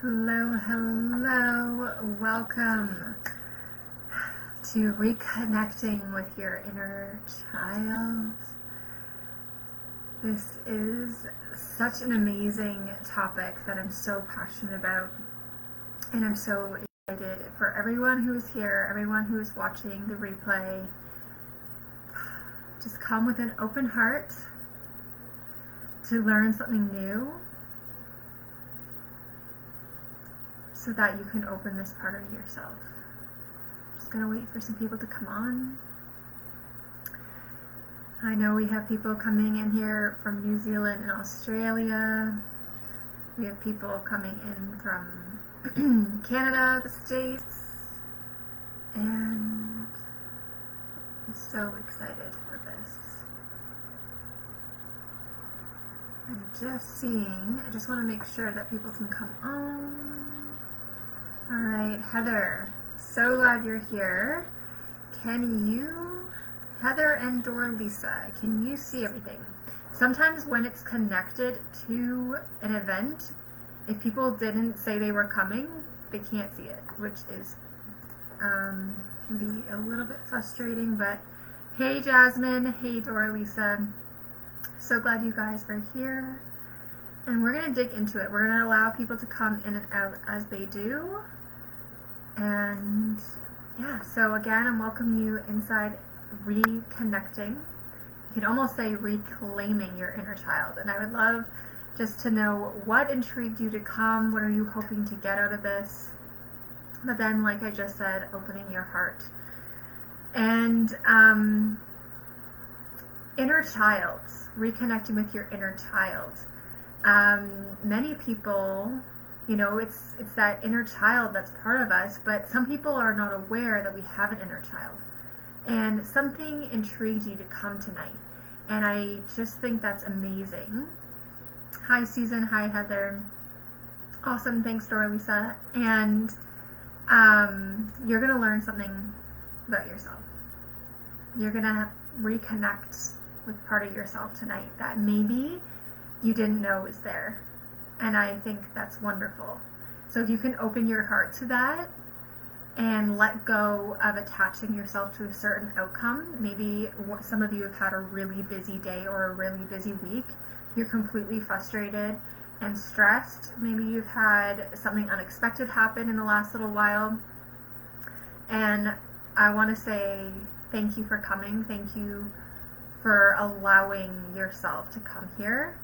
Hello, hello. Welcome to reconnecting with your inner child. This is such an amazing topic that I'm so passionate about, and I'm so excited for everyone who is here, everyone who is watching the replay. Just come with an open heart to learn something new, so that you can open this part of yourself. Just gonna wait for some people to come on. I know we have people coming in here from New Zealand and Australia. We have people coming in from Canada, the States, and I'm so excited for this. I'm just seeing, I just want to make sure that people can come on. Alright, Heather, so glad you're here. Can you, Heather and Doralisa, can you see everything? Sometimes when it's connected to an event, if people didn't say they were coming, they can't see it, which is, can be a little bit frustrating, but hey Jasmine, hey Doralisa, so glad you guys are here. And we're going to dig into it. We're going to allow people to come in and out as they do. And yeah, so again, I'm welcoming you inside reconnecting. You can almost say reclaiming your inner child. And I would love just to know what intrigued you to come. What are you hoping to get out of this? But then, like I just said, opening your heart. And inner child, reconnecting with your inner child. Many people, you know, it's that inner child that's part of us, but some people are not aware that we have an inner child. And something intrigued you to come tonight. And I just think that's amazing. Hi, Susan. Hi, Heather. Awesome. Thanks, Doralisa. And you're going to learn something about yourself. You're going to reconnect with part of yourself tonight that maybe you didn't know was there. And I think that's wonderful. So if you can open your heart to that and let go of attaching yourself to a certain outcome. Maybe some of you have had a really busy day or a really busy week. You're completely frustrated and stressed. Maybe you've had something unexpected happen in the last little while. And I want to say thank you for coming. Thank you for allowing yourself to come here.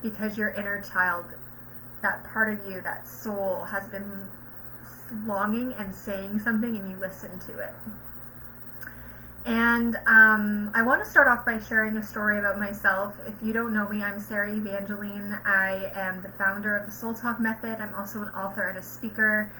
Because your inner child, that part of you, that soul, has been longing and saying something, and you listen to it. And I want to start off by sharing a story about myself. If you don't know me, I'm Sarah Evangeline. I am the founder of the Soul Talk Method. I'm also an author and a speaker.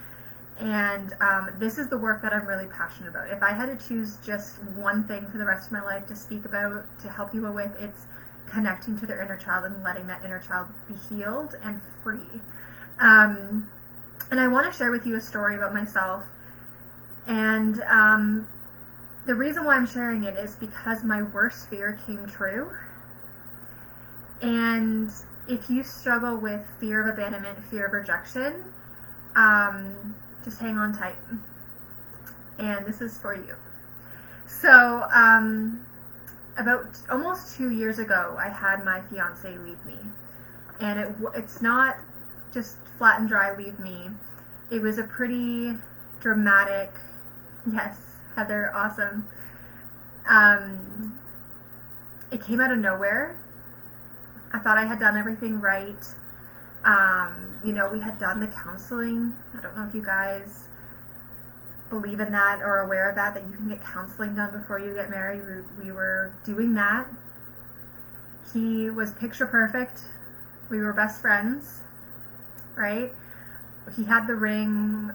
And this is the work that I'm really passionate about. If I had to choose just one thing for the rest of my life to speak about, to help people with, it's connecting to their inner child and letting that inner child be healed and free. And I want to share with you a story about myself. And the reason why I'm sharing it is because my worst fear came true. And if you struggle with fear of abandonment, fear of rejection, just hang on tight. And this is for you. So, about almost 2 years ago, I had my fiance leave me. And it's not just flat and dry leave me. It was a pretty dramatic, yes, Heather, awesome. It came out of nowhere. I thought I had done everything right. You know, we had done the counseling. I don't know if you guys believe in that or aware of that you can get counseling done before you get married. We were doing that. He was picture perfect. We were best friends, right? He had the ring.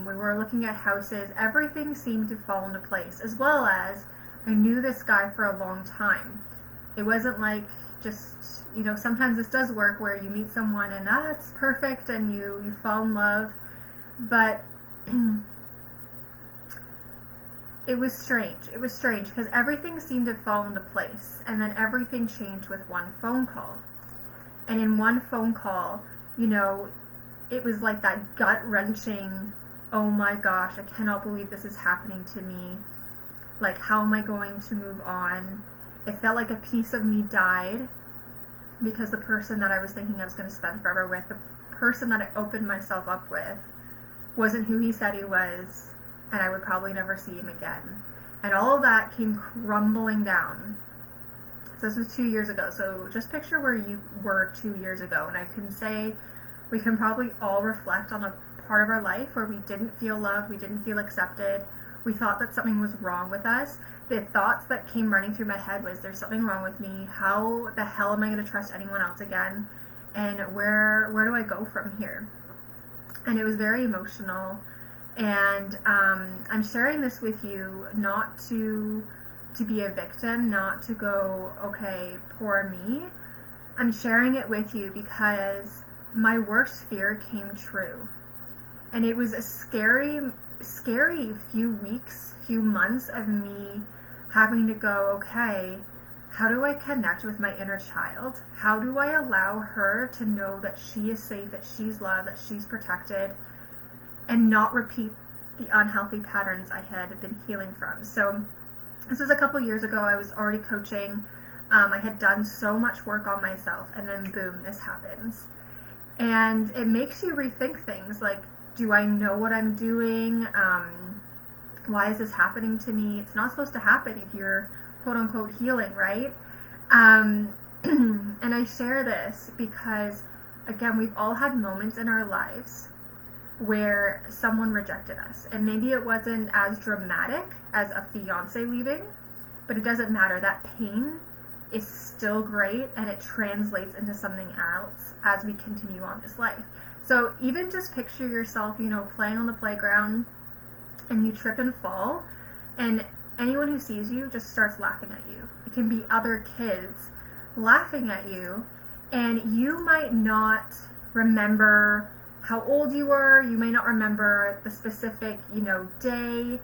We were looking at houses. Everything seemed to fall into place, as well as I knew this guy for a long time. It wasn't like just, you know, sometimes this does work where you meet someone and it's perfect and you fall in love, but it was strange. It was strange because everything seemed to fall into place, and then everything changed with one phone call. And in one phone call, you know, it was like that gut-wrenching, oh my gosh, I cannot believe this is happening to me. Like, how am I going to move on? It felt like a piece of me died because the person that I was thinking I was going to spend forever with, the person that I opened myself up with, wasn't who he said he was, and I would probably never see him again. And all of that came crumbling down. So this was 2 years ago. So just picture where you were 2 years ago. And I can say we can probably all reflect on a part of our life where we didn't feel loved, we didn't feel accepted, we thought that something was wrong with us. The thoughts that came running through my head was, there's something wrong with me. How the hell am I going to trust anyone else again? And where do I go from here? And it was very emotional. And I'm sharing this with you not to be a victim, not to go, okay, poor me. I'm sharing it with you because my worst fear came true. And it was a scary few weeks, few months of me having to go, okay, how do I connect with my inner child? How do I allow her to know that she is safe, that she's loved, that she's protected, and not repeat the unhealthy patterns I had been healing from? So this was a couple years ago. I was already coaching. I had done so much work on myself, and then boom, this happens. And it makes you rethink things like, do I know what I'm doing? Why is this happening to me? It's not supposed to happen if you're quote unquote healing, right? And I share this because, again, we've all had moments in our lives where someone rejected us. And maybe it wasn't as dramatic as a fiance leaving, but it doesn't matter. That pain is still great, and it translates into something else as we continue on this life. So even just picture yourself, playing on the playground, and you trip and fall, and anyone who sees you just starts laughing at you. It can be other kids laughing at you, and you might not remember how old you were, you may not remember the specific, day,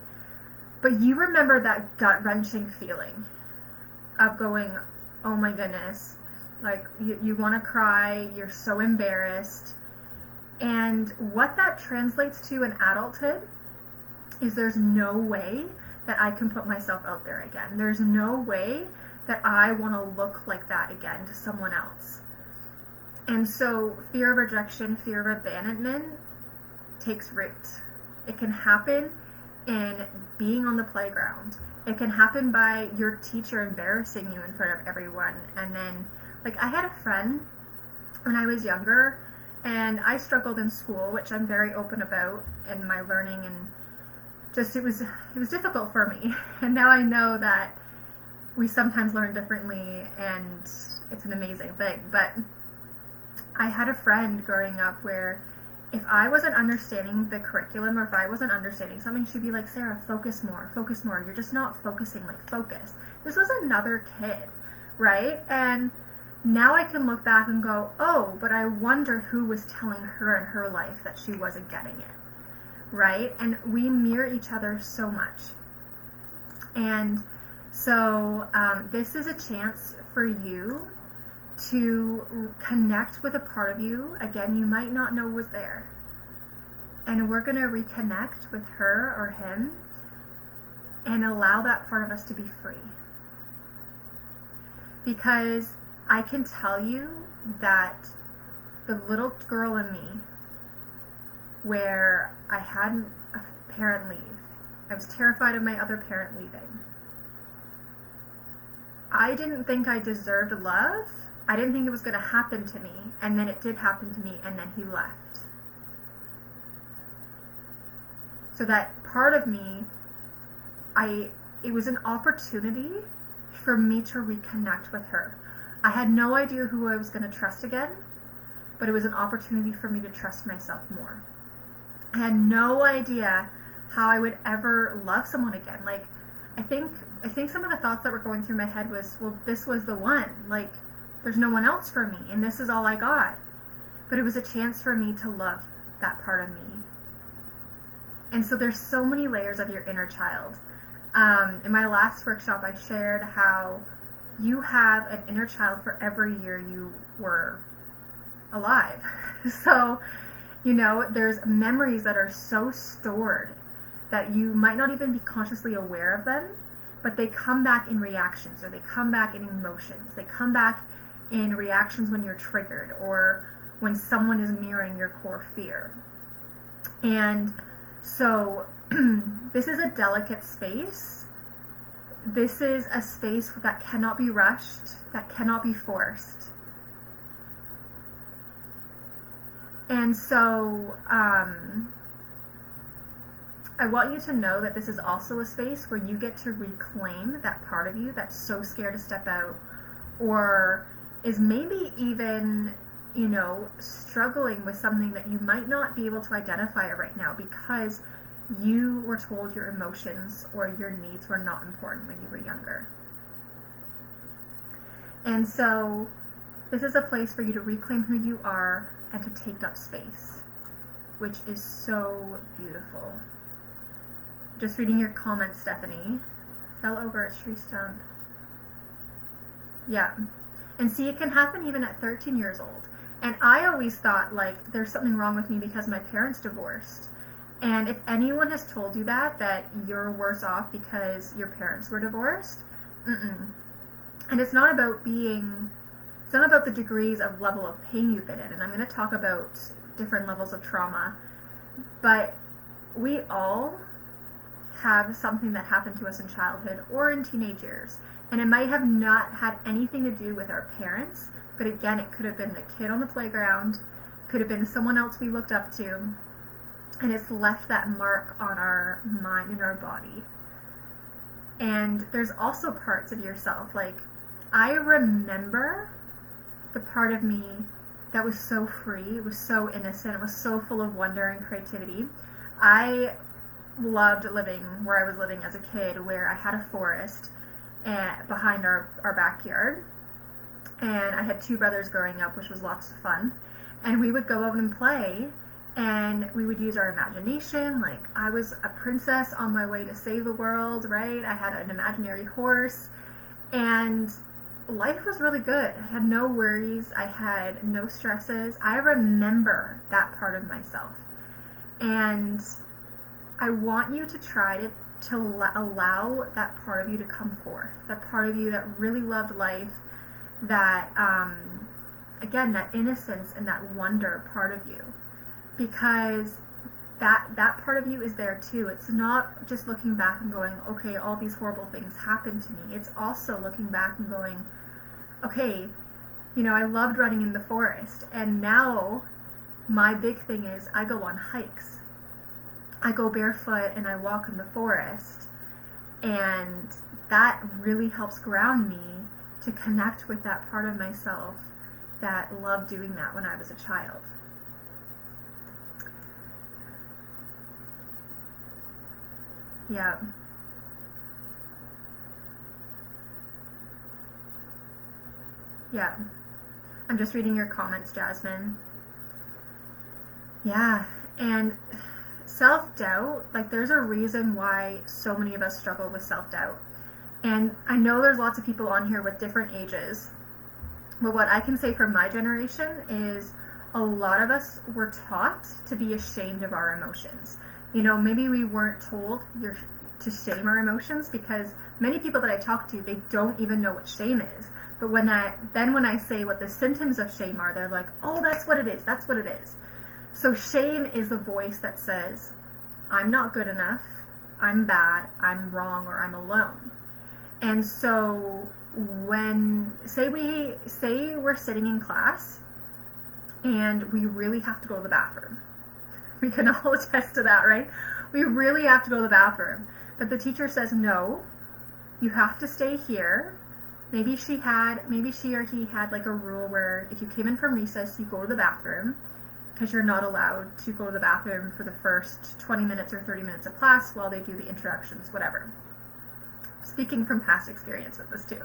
but you remember that gut-wrenching feeling of going, oh my goodness, like you want to cry, you're so embarrassed. And what that translates to in adulthood is there's no way that I can put myself out there again. There's no way that I want to look like that again to someone else. And so fear of rejection, fear of abandonment takes root. It can happen in being on the playground. It can happen by your teacher embarrassing you in front of everyone. And then, I had a friend when I was younger, and I struggled in school, which I'm very open about in my learning, and just it was difficult for me. And now I know that we sometimes learn differently, and it's an amazing thing. But I had a friend growing up where if I wasn't understanding the curriculum, or if I wasn't understanding something, she'd be like, Sarah, focus more. You're just not focusing, focus. This was another kid, right? And now I can look back and go, oh, but I wonder who was telling her in her life that she wasn't getting it, right? And we mirror each other so much. And so this is a chance for you to connect with a part of you, again, you might not know was there. And we're going to reconnect with her or him and allow that part of us to be free. Because I can tell you that the little girl in me, where I had a parent leave, I was terrified of my other parent leaving. I didn't think I deserved love. I didn't think it was going to happen to me, and then it did happen to me, and then he left. So that part of me, it was an opportunity for me to reconnect with her. I had no idea who I was going to trust again, but it was an opportunity for me to trust myself more. I had no idea how I would ever love someone again. I think some of the thoughts that were going through my head was, well, this was the one. There's no one else for me, and this is all I got. But it was a chance for me to love that part of me. And so there's so many layers of your inner child. In my last workshop, I shared how you have an inner child for every year you were alive. So You know, there's memories that are so stored that you might not even be consciously aware of them, but they come back in reactions, or they come back in emotions. They come back in reactions when you're triggered, or when someone is mirroring your core fear. And so this is a delicate space. This is a space that cannot be rushed, that cannot be forced. And so I want you to know that this is also a space where you get to reclaim that part of you that's so scared to step out, or is maybe even, you know, struggling with something that you might not be able to identify right now because you were told your emotions or your needs were not important when you were younger. And so this is a place for you to reclaim who you are and to take up space, which is so beautiful. Just reading your comments, Stephanie. Fell over a tree stump. Yeah. And see, it can happen even at 13 years old. And I always thought, like, there's something wrong with me because my parents divorced. And if anyone has told you that you're worse off because your parents were divorced, And it's not about the degrees of level of pain you've been in. And I'm going to talk about different levels of trauma. But we all have something that happened to us in childhood or in teenage years. And it might have not had anything to do with our parents, but again, it could have been the kid on the playground, could have been someone else we looked up to, and it's left that mark on our mind and our body. And there's also parts of yourself, like, I remember the part of me that was so free, it was so innocent, it was so full of wonder and creativity. I loved living where I was living as a kid, where I had a forest behind our backyard, and I had two brothers growing up, which was lots of fun, and we would go out and play, and we would use our imagination. Like, I was a princess on my way to save the world, right? I had an imaginary horse, and life was really good. I had no worries, I had no stresses. I remember that part of myself, and I want you to try to allow that part of you to come forth, that part of you that really loved life, that, again, that innocence and that wonder part of you, because that part of you is there too. It's not just looking back and going, okay, all these horrible things happened to me. It's also looking back and going, okay, you know, I loved running in the forest, and now my big thing is I go on hikes. I go barefoot and I walk in the forest, and that really helps ground me to connect with that part of myself that loved doing that when I was a child. Yeah. Yeah. I'm just reading your comments, Jasmine. Yeah. And self-doubt, like, there's a reason why so many of us struggle with self-doubt. And I know there's lots of people on here with different ages, but what I can say for my generation is a lot of us were taught to be ashamed of our emotions. You know, maybe we weren't told to shame our emotions, because many people that I talk to, they don't even know what shame is. But when I say what the symptoms of shame are, they're like, oh, that's what it is, that's what it is. So shame is the voice that says, I'm not good enough, I'm bad, I'm wrong, or I'm alone. And so when, say we're sitting in class and we really have to go to the bathroom. We can all attest to that, right? We really have to go to the bathroom. But the teacher says, no, you have to stay here. Maybe she or he had like a rule where if you came in from recess, you go to the bathroom, because you're not allowed to go to the bathroom for the first 20 minutes or 30 minutes of class while they do the introductions, whatever. Speaking from past experience with this too.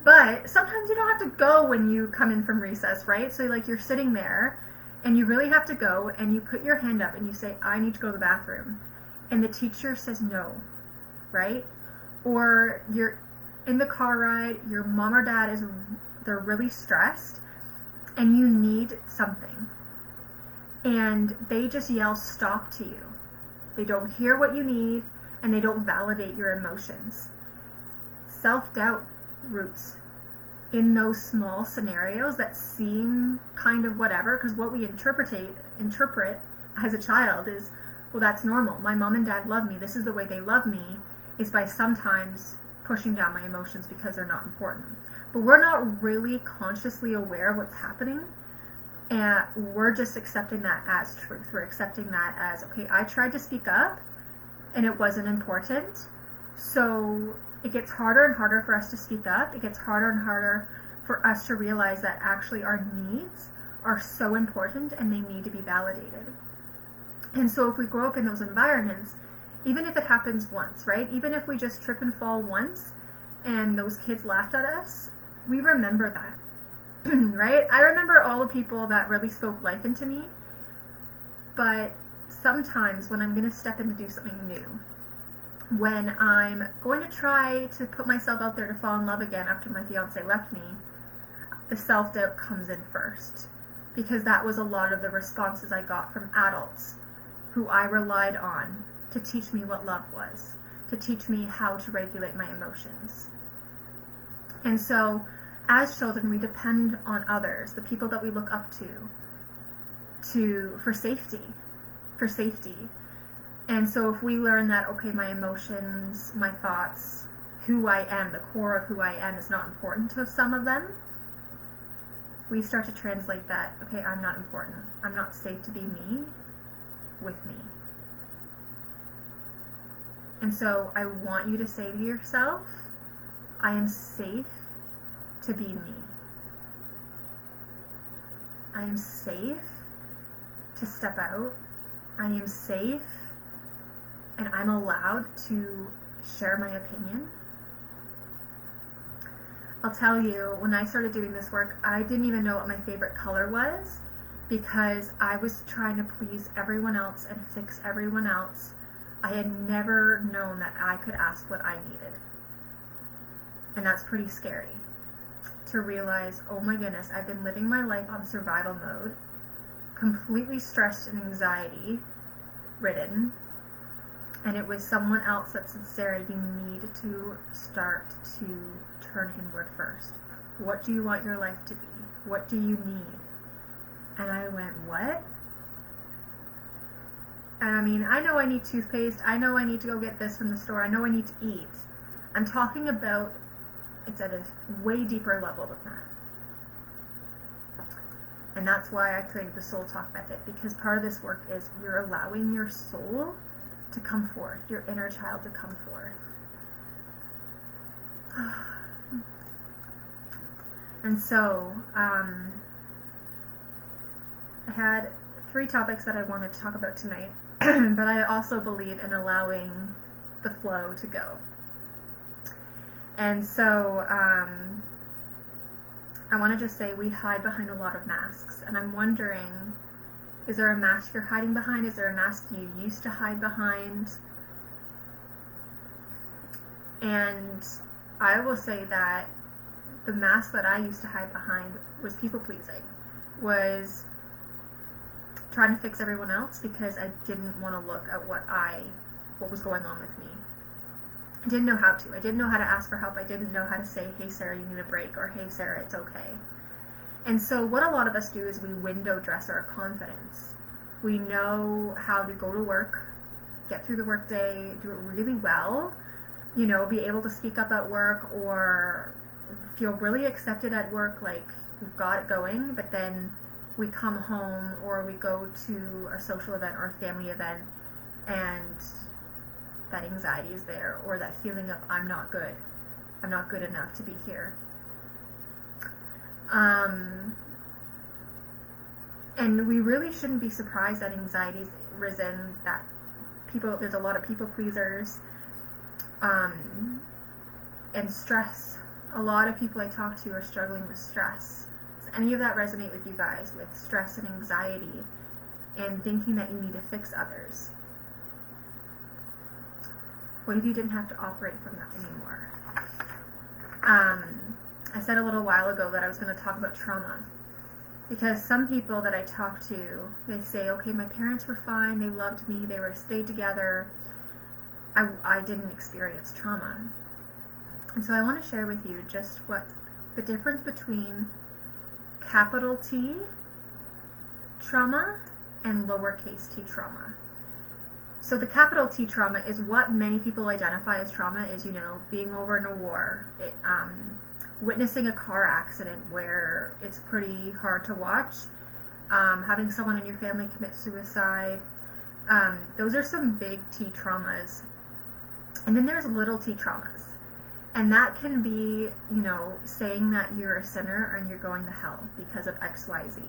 But sometimes you don't have to go when you come in from recess, right? So like, you're sitting there and you really have to go, and you put your hand up and you say, I need to go to the bathroom. And the teacher says no, right? Or you're in the car ride, your mom or dad they're really stressed, and you need something. and they just yell stop to you. They don't hear what you need, and they don't validate your emotions. Self-doubt roots in those small scenarios that seem kind of whatever, because what we interpret as a child is, well, that's normal. My mom and dad love me. This is the way they love me, is by sometimes pushing down my emotions because they're not important. But we're not really consciously aware of what's happening, and we're just accepting that as truth. We're accepting that as, okay, I tried to speak up, and it wasn't important, so it gets harder and harder for us to speak up. It gets harder and harder for us to realize that actually our needs are so important and they need to be validated. And so if we grow up in those environments, even if it happens once, right? Even if we just trip and fall once and those kids laughed at us, we remember that, right? I remember all the people that really spoke life into me, but sometimes when I'm going to step in to do something new, when I'm going to try to put myself out there to fall in love again after my fiance left me, the self-doubt comes in first, because that was a lot of the responses I got from adults who I relied on to teach me what love was, to teach me how to regulate my emotions. And so as children, we depend on others, the people that we look up to for safety. And so if we learn that, okay, my emotions, my thoughts, who I am, the core of who I am is not important to some of them, we start to translate that, okay, I'm not important. I'm not safe to be me with me. And so I want you to say to yourself, I am safe to be me. I am safe to step out. I am safe and I'm allowed to share my opinion. I'll tell you, when I started doing this work, I didn't even know what my favorite color was, because I was trying to please everyone else and fix everyone else. I had never known that I could ask what I needed. And that's pretty scary, to realize, oh my goodness, I've been living my life on survival mode, completely stressed and anxiety ridden, and it was someone else that said, Sarah, you need to start to turn inward first. What do you want your life to be? What do you need? And I went, what? And I mean, I know I need toothpaste. I know I need to go get this from the store. I know I need to eat. I'm talking about, it's at a way deeper level than that. And that's why I created the Soul Talk method, because part of this work is you're allowing your soul to come forth, your inner child to come forth. And so, I had 3 topics that I wanted to talk about tonight, but I also believe in allowing the flow to go. And so, I want to just say we hide behind a lot of masks, and I'm wondering, is there a mask you're hiding behind? Is there a mask you used to hide behind? And I will say that the mask that I used to hide behind was people-pleasing, was trying to fix everyone else because I didn't want to look at what was going on with me. I didn't know how to. I didn't know how to ask for help. I didn't know how to say, hey, Sarah, you need a break, or hey, Sarah, it's okay. And so what a lot of us do is we window dress our confidence. We know how to go to work, get through the workday, do it really well, be able to speak up at work or feel really accepted at work, like we've got it going, but then we come home or we go to a social event or a family event and that anxiety is there, or that feeling of I'm not good enough to be here. And we really shouldn't be surprised that anxiety's risen, that there's a lot of people pleasers, and stress. A lot of people I talk to are struggling with stress. Does any of that resonate with you guys, with stress and anxiety and thinking that you need to fix others? What if you didn't have to operate from that anymore? I said a little while ago that I was going to talk about trauma, Because some people that I talk to, they say, okay, my parents were fine, they loved me, they were stayed together, I didn't experience trauma. And so I want to share with you just what the difference between capital T trauma and lowercase t trauma. So the capital T trauma is what many people identify as trauma is, being over in a war, witnessing a car accident where it's pretty hard to watch, having someone in your family commit suicide. Those are some big T traumas. And then there's little t traumas. And that can be, saying that you're a sinner and you're going to hell because of XYZ.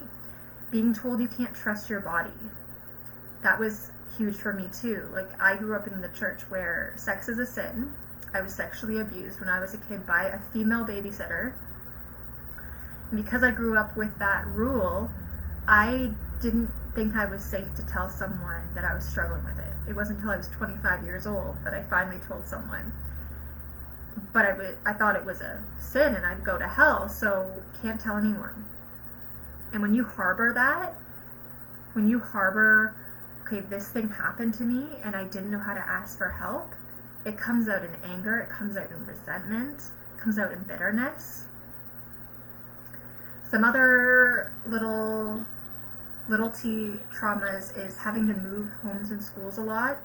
Being told you can't trust your body. That was huge for me too. Like, I grew up in the church where sex is a sin. I was sexually abused when I was a kid by a female babysitter. And because I grew up with that rule, I didn't think I was safe to tell someone that I was struggling with it. It wasn't until I was 25 years old that I finally told someone. But I thought it was a sin and I'd go to hell, so can't tell anyone. And when you harbor that, okay, this thing happened to me and I didn't know how to ask for help, it comes out in anger, it comes out in resentment, it comes out in bitterness. Some other little T traumas is having to move homes and schools a lot.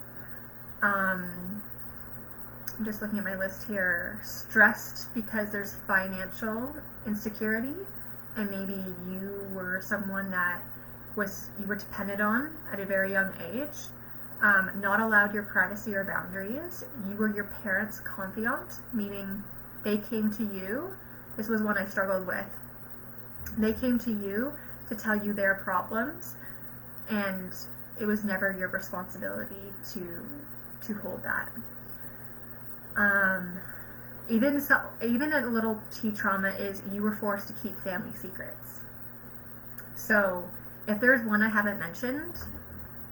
I'm just looking at my list here. Stressed because there's financial insecurity, and maybe you were someone that you were dependent on at a very young age. Not allowed your privacy or boundaries. You were your parents' confidant, meaning they came to you. This was one I struggled with. They came to you to tell you their problems, and it was never your responsibility to hold that. Even a little T trauma is you were forced to keep family secrets. So if there's one I haven't mentioned,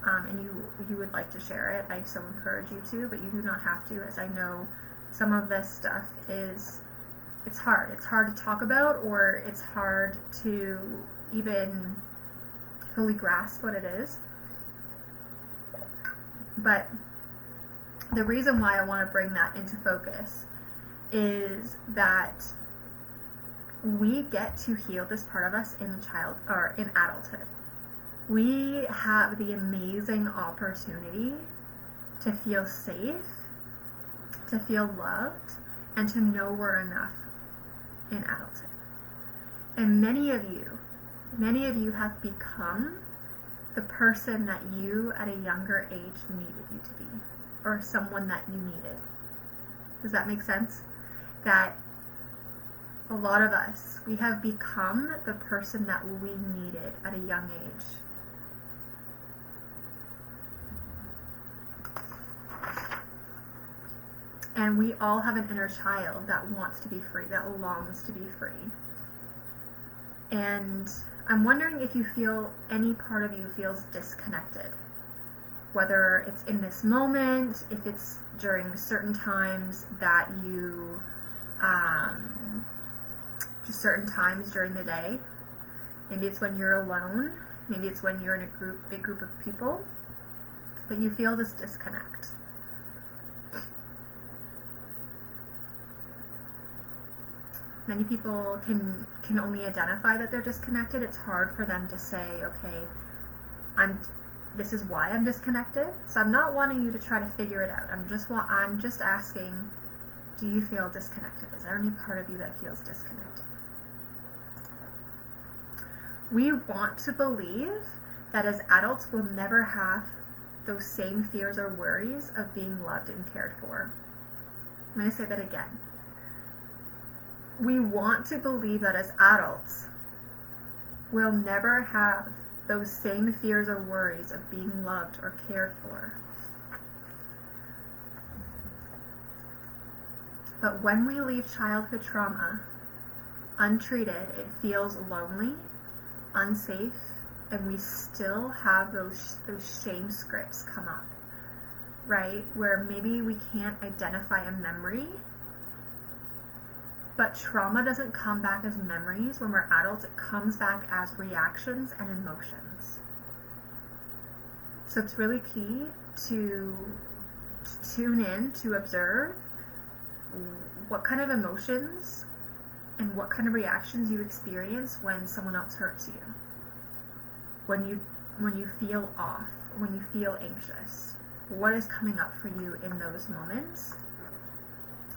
and you would like to share it, I so encourage you to, but you do not have to, as I know some of this stuff it's hard. It's hard to talk about, or it's hard to even fully grasp what it is. But the reason why I want to bring that into focus is that we get to heal this part of us in adulthood. We have the amazing opportunity to feel safe, to feel loved, and to know we're enough in adulthood. And many of you have become the person that you at a younger age needed you to be, or someone that you needed. Does that make sense? That a lot of us, we have become the person that we needed at a young age. And we all have an inner child that wants to be free, that longs to be free. And I'm wondering if you feel any part of you feels disconnected. Whether it's in this moment, if it's during certain times that you, just certain times during the day. Maybe it's when you're alone. Maybe it's when you're in a big group of people. But you feel this disconnect. Many people can only identify that they're disconnected. It's hard for them to say, okay, this is why I'm disconnected. So I'm not wanting you to try to figure it out. I'm just asking, do you feel disconnected? Is there any part of you that feels disconnected? We want to believe that as adults we'll never have those same fears or worries of being loved and cared for. I'm going to say that again. We want to believe that as adults, we'll never have those same fears or worries of being loved or cared for. But when we leave childhood trauma untreated, it feels lonely, unsafe, and we still have those shame scripts come up, right? Where maybe we can't identify a memory But trauma doesn't come back as memories when we're adults. It comes back as reactions and emotions. So it's really key to tune in, to observe what kind of emotions and what kind of reactions you experience when someone else hurts you. When you feel off, when you feel anxious. What is coming up for you in those moments?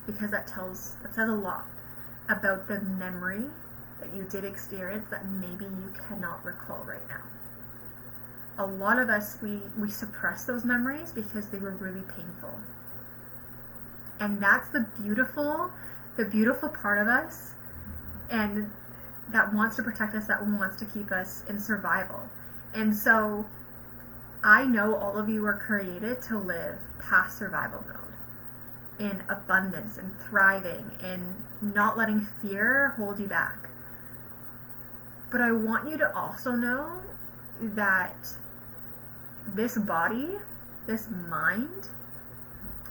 Because that says a lot about the memory that you did experience that maybe you cannot recall right now. A lot of us, we suppress those memories because they were really painful. And that's the beautiful part of us, and that wants to protect us, that wants to keep us in survival. And so I know all of you are created to live past survival mode, in abundance and thriving and not letting fear hold you back. But I want you to also know that this body, this mind,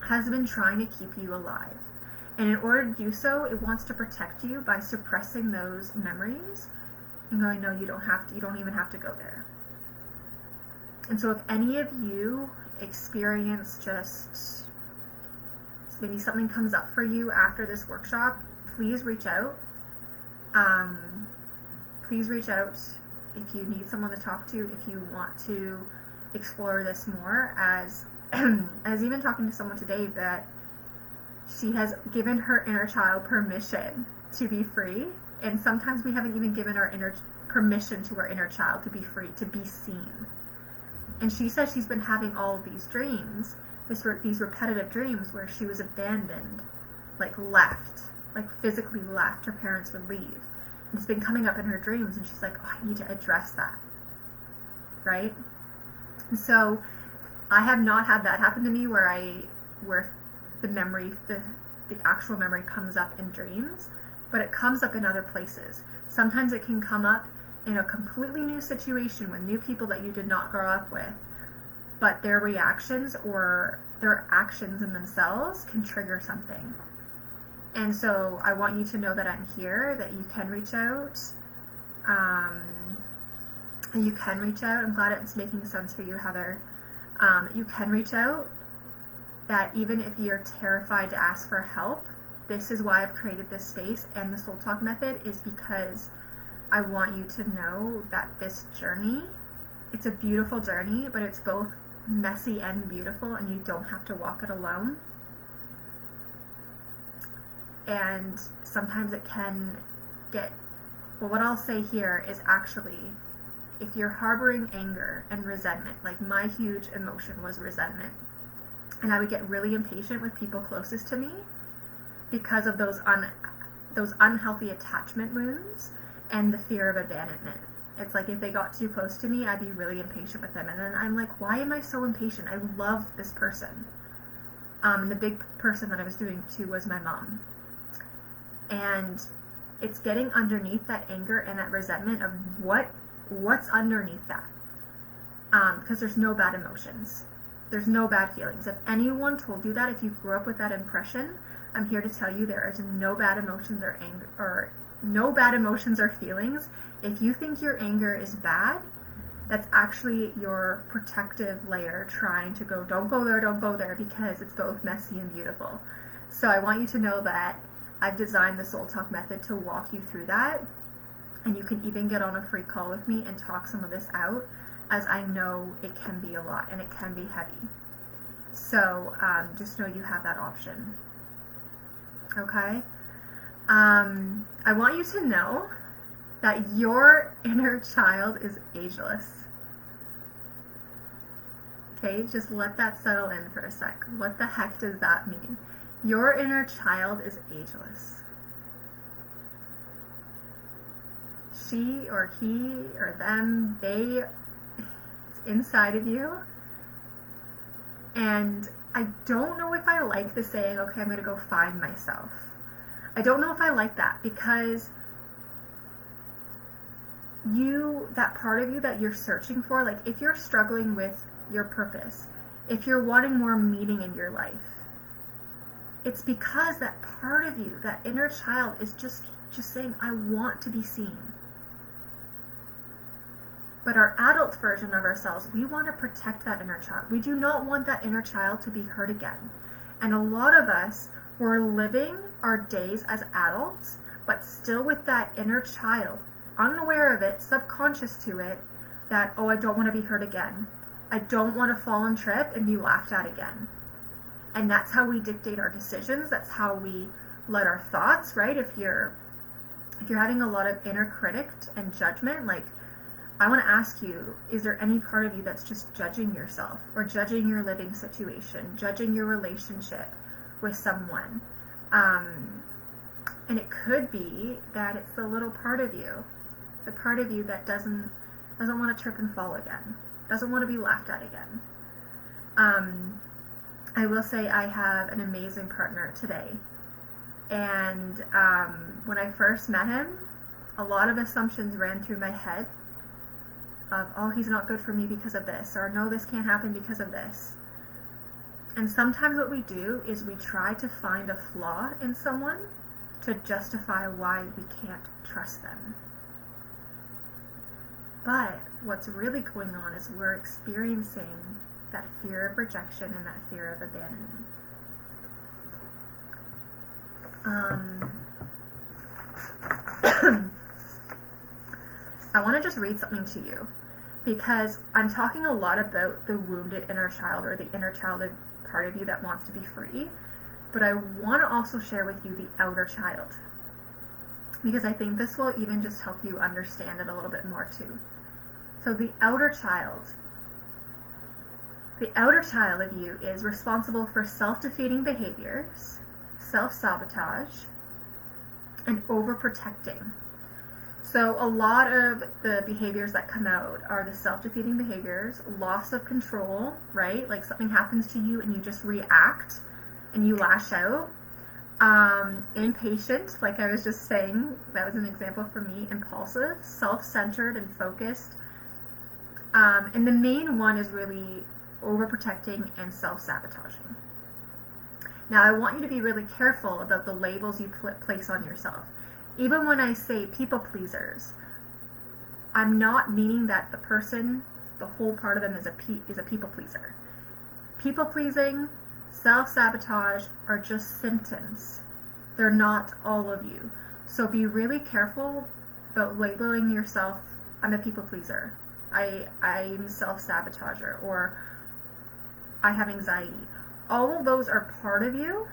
has been trying to keep you alive. And in order to do so, it wants to protect you by suppressing those memories and going, no, you don't even have to go there. And so if any of you experience just maybe something comes up for you after this workshop, please reach out. Please reach out if you need someone to talk to, if you want to explore this more. As even talking to someone today that she has given her inner child permission to be free, and sometimes we haven't even given our permission to our inner child to be free, to be seen. And she says she's been having all of these dreams, these repetitive dreams where she was abandoned, left, physically left. Her parents would leave. And it's been coming up in her dreams, and she's like, oh, I need to address that, right? And so I have not had that happen to me where the memory, the actual memory comes up in dreams, but it comes up in other places. Sometimes it can come up in a completely new situation with new people that you did not grow up with, but their reactions or their actions in themselves can trigger something. And so I want you to know that I'm here, that you can reach out. You can reach out. I'm glad it's making sense for you, Heather. You can reach out. That even if you're terrified to ask for help, this is why I've created this space and the Soul Talk method, is because I want you to know that this journey, it's a beautiful journey, but it's both messy and beautiful, and you don't have to walk it alone. And sometimes it can get, well, what I'll say here is actually, if you're harboring anger and resentment, my huge emotion was resentment, and I would get really impatient with people closest to me because of those unhealthy attachment wounds and the fear of abandonment. It's like if they got too close to me, I'd be really impatient with them. And then I'm like, why am I so impatient? I love this person. And the big person that I was doing to was my mom. And it's getting underneath that anger and that resentment of what's underneath that. Because there's no bad emotions. There's no bad feelings. If anyone told you that, if you grew up with that impression, I'm here to tell you there is no bad emotions or anger, or no bad emotions or feelings. If you think your anger is bad, that's actually your protective layer trying to go, don't go there, because it's both messy and beautiful. So I want you to know that I've designed the Soul Talk method to walk you through that, and you can even get on a free call with me and talk some of this out, as I know it can be a lot and it can be heavy. So just know you have that option. Okay? I want you to know that your inner child is ageless. Okay, just let that settle in for a sec. What the heck does that mean? Your inner child is ageless. She or he or them, it's inside of you. And I don't know if I like the saying, okay, I'm going to go find myself. I don't know if I like that, because that part of you that you're searching for, if you're struggling with your purpose, if you're wanting more meaning in your life, it's because that part of you, that inner child, is just saying, I want to be seen. But our adult version of ourselves, we want to protect that inner child. We do not want that inner child to be hurt again. And a lot of us, we're living our days as adults, but still with that inner child, unaware of it, subconscious to it, that, oh, I don't want to be hurt again. I don't want to fall and trip and be laughed at again. And that's how we dictate our decisions. That's how we let our thoughts, right? If you're having a lot of inner critic and judgment, like, I want to ask you, is there any part of you that's just judging yourself or judging your living situation, judging your relationship with someone? And it could be that it's the little part of you, the part of you that doesn't want to trip and fall again, doesn't want to be laughed at again. I will say I have an amazing partner today. And when I first met him, a lot of assumptions ran through my head of, oh, he's not good for me because of this, or no, this can't happen because of this. And sometimes what we do is we try to find a flaw in someone to justify why we can't trust them. But what's really going on is we're experiencing that fear of rejection and that fear of abandonment. I want to just read something to you, because I'm talking a lot about the wounded inner child, or the inner childhood part of you that wants to be free, but I want to also share with you the outer child, because I think this will even just help you understand it a little bit more too. So the outer child of you is responsible for self-defeating behaviors, self-sabotage, and overprotecting. So a lot of the behaviors that come out are the self-defeating behaviors, loss of control, right? Like something happens to you and you just react and you lash out. Impatient, like I was just saying, that was an example for me. Impulsive, self-centered and focused. And the main one is really overprotecting and self-sabotaging. Now, I want you to be really careful about the labels you place on yourself. Even when I say people pleasers, I'm not meaning that the person, the whole part of them is a people pleaser. People pleasing, self-sabotage are just symptoms. They're not all of you. So be really careful about labeling yourself, I'm a people pleaser, I'm self-sabotager, or I have anxiety. All of those are part of you,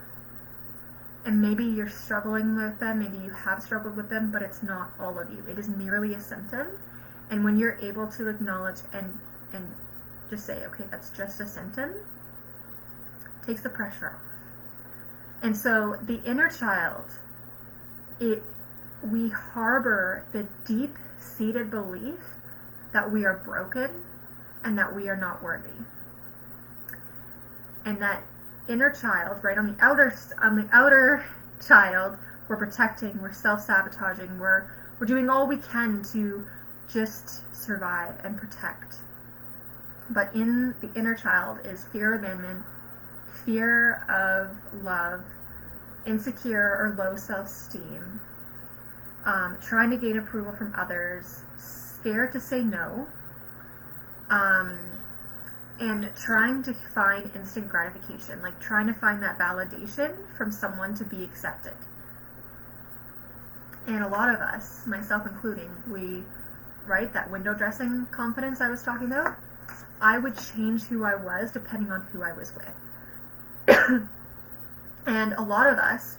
and maybe you're struggling with them, maybe you have struggled with them, but it's not all of you. It is merely a symptom, and when you're able to acknowledge and just say, okay, that's just a symptom, it takes the pressure off. And so the inner child, we harbor the deep-seated belief that we are broken and that we are not worthy. And that inner child, right, on the outer child, we're protecting, we're self-sabotaging, we're doing all we can to just survive and protect. But in the inner child is fear of abandonment, fear of love, insecure or low self-esteem, trying to gain approval from others, scared to say no, and trying to find instant gratification, like trying to find that validation from someone to be accepted. And a lot of us, myself including, right, that window dressing confidence I was talking about, I would change who I was depending on who I was with. And a lot of us,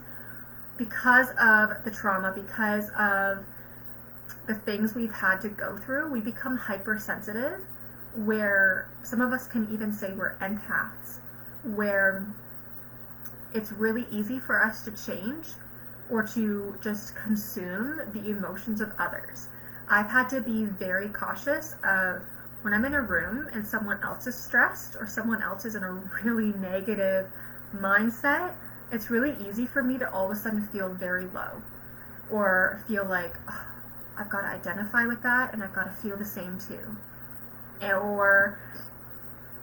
because of the trauma, because of the things we've had to go through, we become hypersensitive, where some of us can even say we're empaths, where it's really easy for us to change or to just consume the emotions of others. I've had to be very cautious of when I'm in a room and someone else is stressed or someone else is in a really negative mindset, it's really easy for me to all of a sudden feel very low or feel like, oh, I've got to identify with that and I've got to feel the same too. Or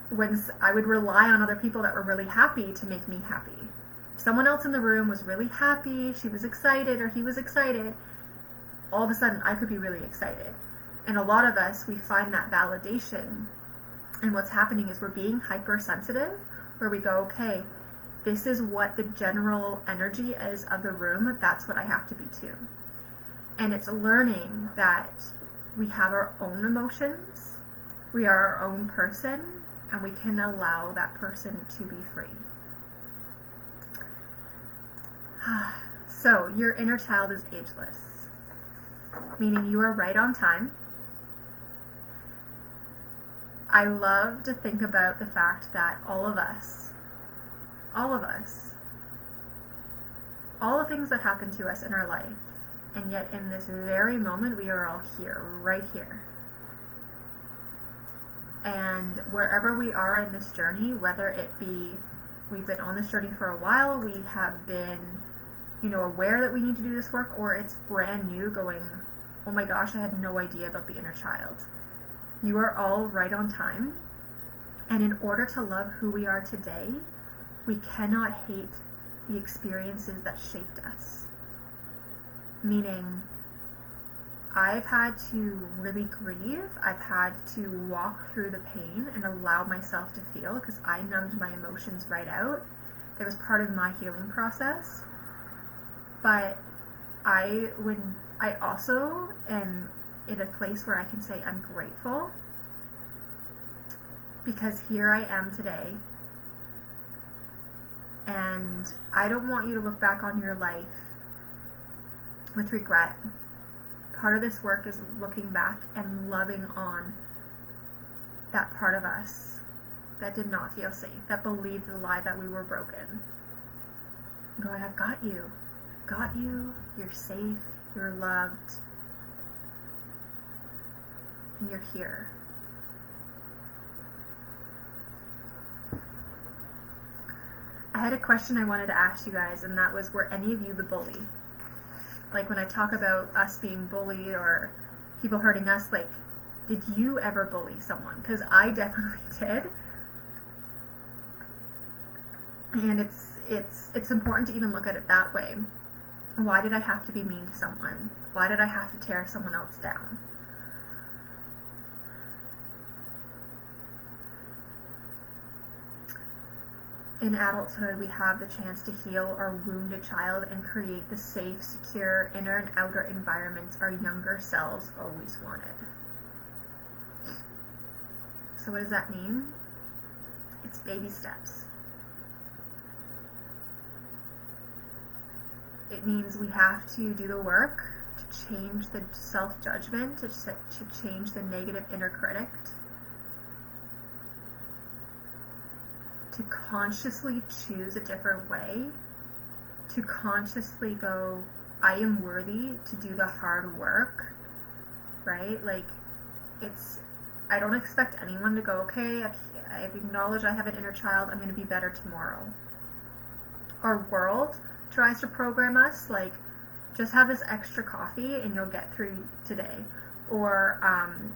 when I would rely on other people that were really happy to make me happy. someone else in the room was really happy, she was excited, or he was excited, all of a sudden I could be really excited. And a lot of us, we find that validation. And what's happening is we're being hypersensitive, where we go, okay, this is what the general energy is of the room, that's what I have to be too. And it's learning that we have our own emotions, we are our own person, and we can allow that person to be free. So, your inner child is ageless, meaning you are right on time. I love to think about the fact that all of us, all the things that happen to us in our life, and yet in this very moment we are all here, right here. And wherever we are in this journey, whether it be we've been on this journey for a while, we have been, aware that we need to do this work, or it's brand new going, oh my gosh, I had no idea about the inner child. You are all right on time. And in order to love who we are today, we cannot hate the experiences that shaped us. Meaning, I've had to really grieve. I've had to walk through the pain and allow myself to feel, because I numbed my emotions right out. That was part of my healing process. But I also am in a place where I can say I'm grateful, because here I am today, and I don't want you to look back on your life with regret. Part of this work is looking back and loving on that part of us that did not feel safe, that believed the lie that we were broken. Going, I've got you, you're safe, you're loved, and you're here. I had a question I wanted to ask you guys, and that was, were any of you the bully? Like, when I talk about us being bullied or people hurting us, like, did you ever bully someone? Because I definitely did. And it's important to even look at it that way. Why did I have to be mean to someone? Why did I have to tear someone else down? In adulthood, we have the chance to heal our wounded child and create the safe, secure, inner and outer environments our younger selves always wanted. So what does that mean? It's baby steps. It means we have to do the work to change the self-judgment, to change the negative inner critic, to consciously choose a different way, to consciously go, I am worthy to do the hard work, right? Like, I don't expect anyone to go, okay, I've acknowledged I have an inner child, I'm going to be better tomorrow. Our world tries to program us, like, just have this extra coffee and you'll get through today. Or, I'm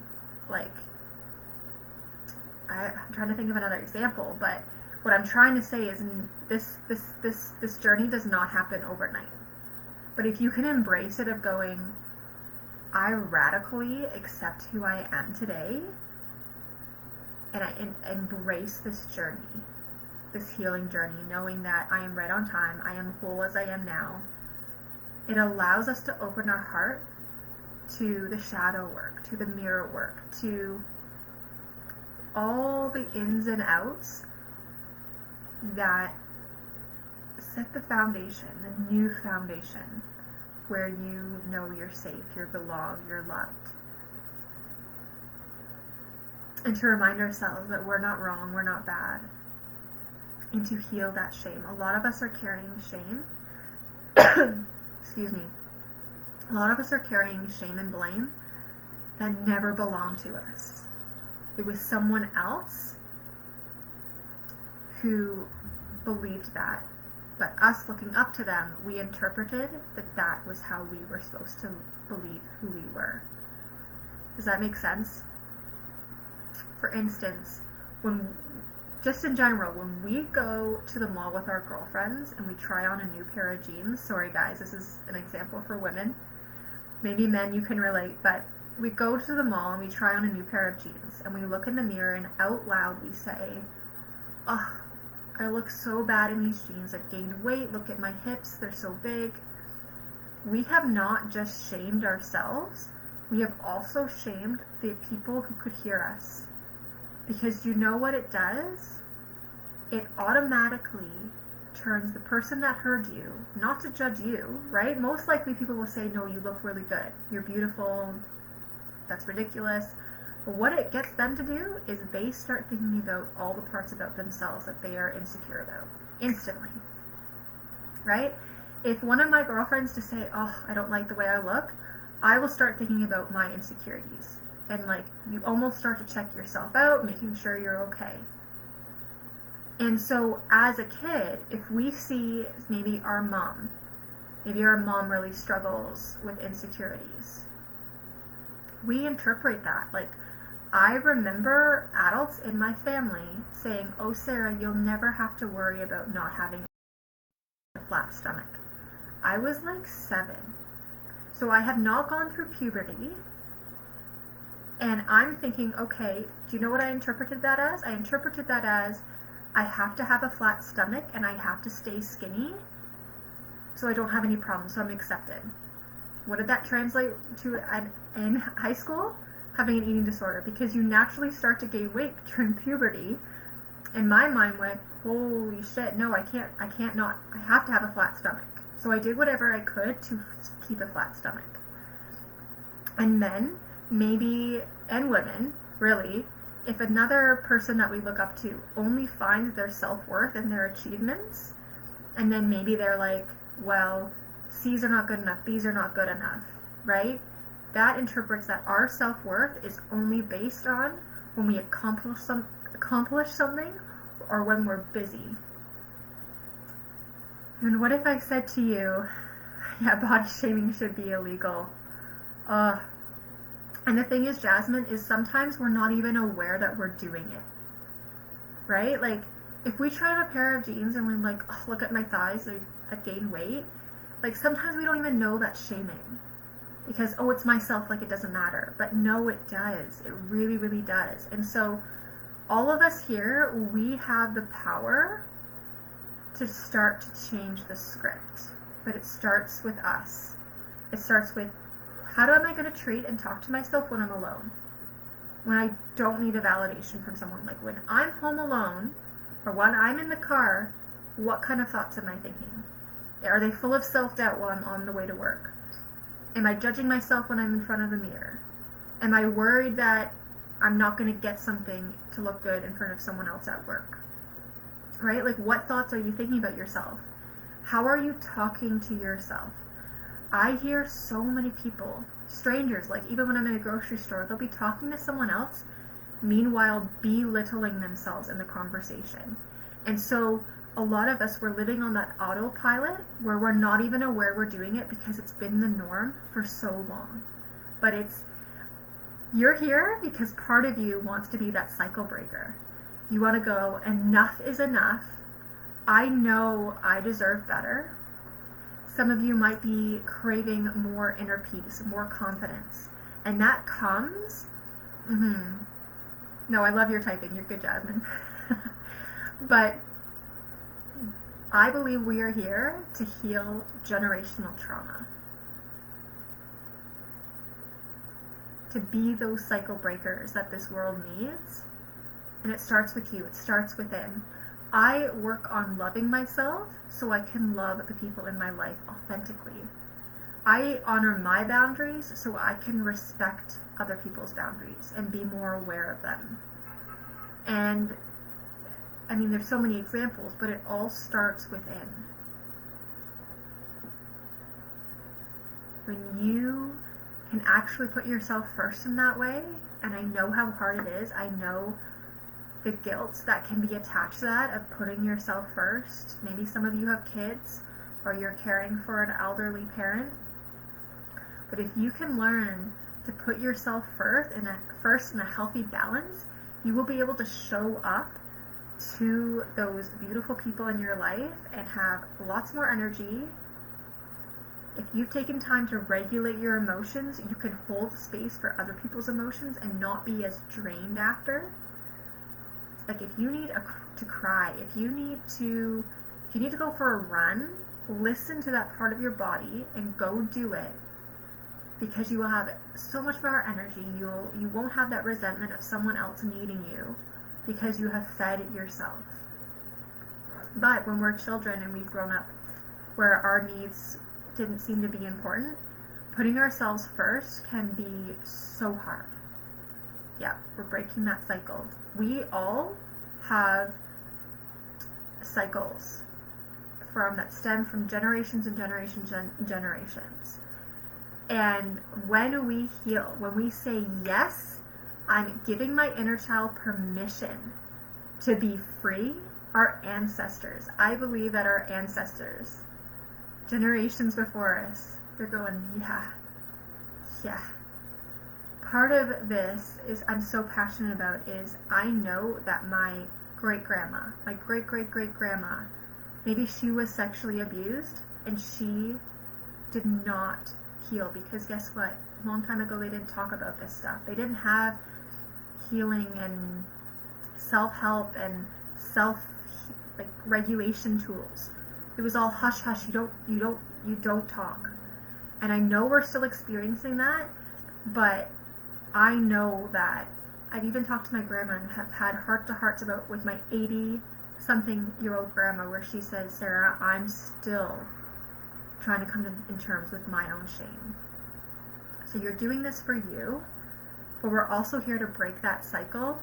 trying to think of another example, but what I'm trying to say is this journey does not happen overnight. But if you can embrace it of going, I radically accept who I am today, and I embrace this journey, this healing journey, knowing that I am right on time, I am whole as I am now, it allows us to open our heart to the shadow work, to the mirror work, to all the ins and outs that set the foundation, the new foundation, where you know you're safe, you belong, you're loved. And to remind ourselves that we're not wrong, we're not bad. And to heal that shame. A lot of us are carrying shame. Excuse me. A lot of us are carrying shame and blame that never belonged to us. It was someone else who believed that. But us looking up to them, we interpreted that that was how we were supposed to believe who we were. Does that make sense? For instance, just in general, when we go to the mall with our girlfriends and we try on a new pair of jeans, sorry guys, this is an example for women, maybe men you can relate, but we go to the mall and we try on a new pair of jeans and we look in the mirror and out loud we say, oh, I look so bad in these jeans, I've gained weight, look at my hips, they're so big. We have not just shamed ourselves, we have also shamed the people who could hear us. Because you know what it does? It automatically turns the person that heard you, not to judge you, right? Most likely people will say, no, you look really good, you're beautiful, that's ridiculous. But what it gets them to do is they start thinking about all the parts about themselves that they are insecure about, instantly, right? If one of my girlfriends to say, oh, I don't like the way I look, I will start thinking about my insecurities. And like, you almost start to check yourself out, making sure you're okay. And so as a kid, if we see maybe our mom really struggles with insecurities, we interpret that. Like, I remember adults in my family saying, oh, Sarah, you'll never have to worry about not having a flat stomach. I was like 7. So I have not gone through puberty. And I'm thinking, okay, do you know what I interpreted that as? I interpreted that as, I have to have a flat stomach and I have to stay skinny so I don't have any problems, so I'm accepted. What did that translate to in high school? Having an eating disorder, because you naturally start to gain weight during puberty. And my mind went, holy shit, no, I can't not, I have to have a flat stomach. So I did whatever I could to keep a flat stomach. And men, maybe, and women, really, if another person that we look up to only finds their self-worth in their achievements, and then maybe they're like, well, C's are not good enough, B's are not good enough, right? That interprets that our self-worth is only based on when we accomplish something or when we're busy. And what if I said to you, yeah, body shaming should be illegal? And the thing is, Jasmine, is sometimes we're not even aware that we're doing it, right? Like, if we try on a pair of jeans and we're like, oh, look at my thighs, I've gained weight, like, sometimes we don't even know that's shaming. Because, oh, it's myself, like, it doesn't matter. But no, it does. It really, really does. And so, all of us here, we have the power to start to change the script. But it starts with us. It starts with, how am I going to treat and talk to myself when I'm alone? When I don't need a validation from someone. Like, when I'm home alone, or when I'm in the car, what kind of thoughts am I thinking? Are they full of self-doubt while I'm on the way to work? Am I judging myself when I'm in front of the mirror? Am I worried that I'm not going to get something to look good in front of someone else at work? Right? Like, what thoughts are you thinking about yourself? How are you talking to yourself? I hear so many people, strangers, like even when I'm in a grocery store, they'll be talking to someone else, meanwhile belittling themselves in the conversation. And so a lot of us, we're living on that autopilot where we're not even aware we're doing it because it's been the norm for so long. But you're here because part of you wants to be that cycle breaker. You want to go, enough is enough. I know I deserve better. Some of you might be craving more inner peace, more confidence. And that comes, no, I love your typing. You're good, Jasmine. But I believe we are here to heal generational trauma. To be those cycle breakers that this world needs. And it starts with you. It starts within. I work on loving myself so I can love the people in my life authentically. I honor my boundaries so I can respect other people's boundaries and be more aware of them. And I mean, there's so many examples, but it all starts within. When you can actually put yourself first in that way, and I know how hard it is, I know the guilt that can be attached to that of putting yourself first. Maybe some of you have kids or you're caring for an elderly parent. But if you can learn to put yourself first in a healthy balance, you will be able to show up to those beautiful people in your life and have lots more energy. If you've taken time to regulate your emotions, you can hold space for other people's emotions and not be as drained after. Like if you need to cry, if you need to go for a run, listen to that part of your body and go do it, because you will have so much more energy. You won't have that resentment of someone else needing you because you have fed yourself. But when we're children and we've grown up where our needs didn't seem to be important, putting ourselves first can be so hard. Yeah, we're breaking that cycle. We all have cycles that stem from generations and generations and generations. And when we heal, when we say, yes, I'm giving my inner child permission to be free, our ancestors, I believe that our ancestors, generations before us, they're going, yeah. Part of this is I'm so passionate about is I know that my great-grandma, my great-great-great-grandma, maybe she was sexually abused and she did not heal, because guess what? A long time ago they didn't talk about this stuff. They didn't have healing and self-help and regulation tools. It was all hush hush, you don't talk. And I know we're still experiencing that, but I know that I've even talked to my grandma and have had heart-to-hearts with my 80-something-year-old grandma where she says, Sarah, I'm still trying to come in terms with my own shame. So you're doing this for you, but we're also here to break that cycle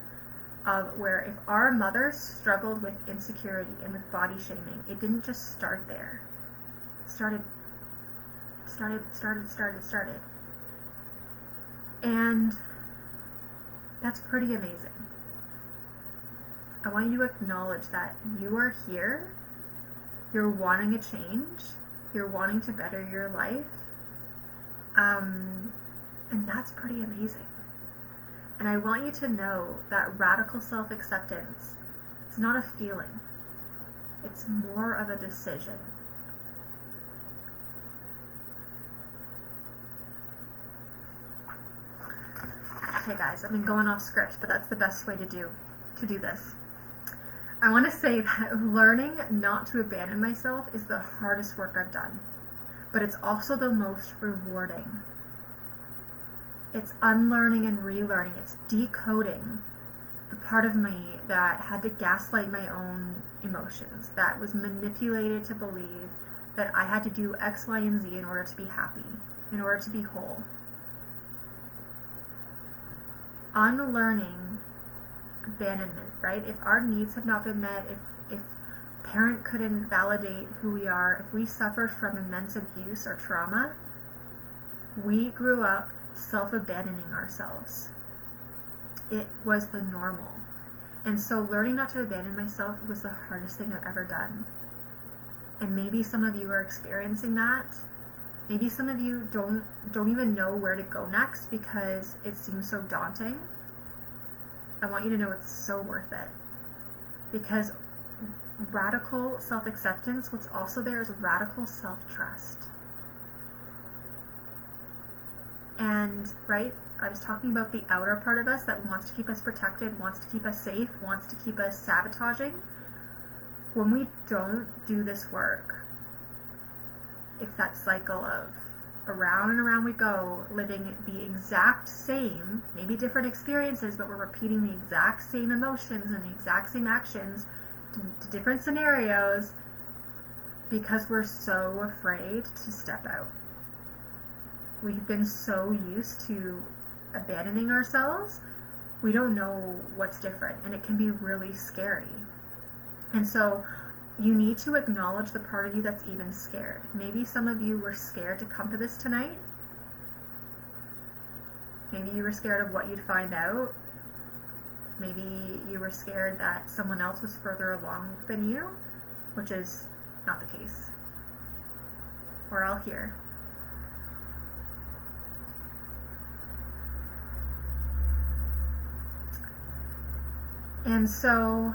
of where if our mothers struggled with insecurity and with body shaming, it didn't just start there. It started. And that's pretty amazing. I want you to acknowledge that you are here, you're wanting a change, you're wanting to better your life, and that's pretty amazing. And I want you to know that radical self-acceptance, it's not a feeling, it's more of a decision. Okay guys, I've been going off script, but that's the best way to do this. I want to say that learning not to abandon myself is the hardest work I've done, but it's also the most rewarding. It's unlearning and relearning. It's decoding the part of me that had to gaslight my own emotions, that was manipulated to believe that I had to do X, Y, and Z in order to be happy, in order to be whole. Unlearning abandonment, right? If our needs have not been met, if parent couldn't validate who we are, if we suffered from immense abuse or trauma, we grew up self-abandoning ourselves. It was the normal. And so learning not to abandon myself was the hardest thing I've ever done. And maybe some of you are experiencing that. Maybe some of you don't even know where to go next because it seems so daunting. I want you to know it's so worth it. Because radical self-acceptance, what's also there is radical self-trust. And, right, I was talking about the outer part of us that wants to keep us protected, wants to keep us safe, wants to keep us sabotaging. When we don't do this work, it's that cycle of around and around we go, living the exact same, maybe different experiences, but we're repeating the exact same emotions and the exact same actions to different scenarios because we're so afraid to step out. We've been so used to abandoning ourselves, we don't know what's different, and it can be really scary. And so you need to acknowledge the part of you that's even scared. Maybe some of you were scared to come to this tonight. Maybe you were scared of what you'd find out. Maybe you were scared that someone else was further along than you, which is not the case. We're all here. And so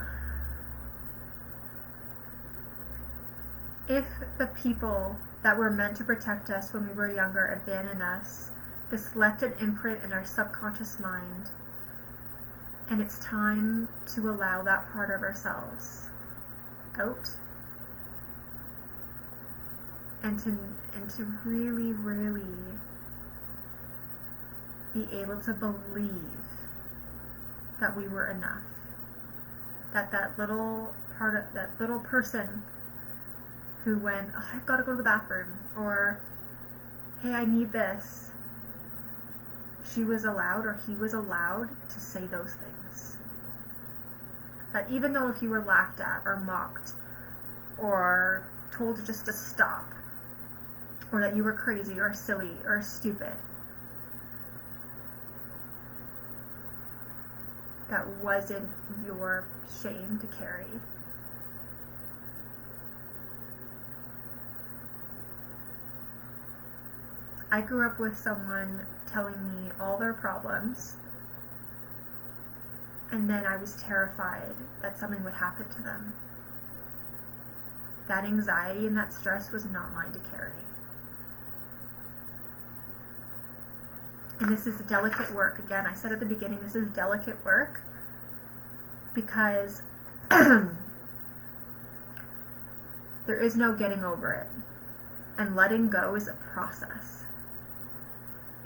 if the people that were meant to protect us when we were younger abandon us, this left an imprint in our subconscious mind, and it's time to allow that part of ourselves out, and to really, really be able to believe that we were enough, that little part of that little person who went, oh, I've got to go to the bathroom, or hey, I need this, she was allowed, or he was allowed, to say those things. That even though if you were laughed at or mocked or told just to stop, or that you were crazy or silly or stupid, that wasn't your shame to carry. I grew up with someone telling me all their problems, and then I was terrified that something would happen to them. That anxiety and that stress was not mine to carry. And this is delicate work. Again, I said at the beginning, this is delicate work, because there is no getting over it. And letting go is a process.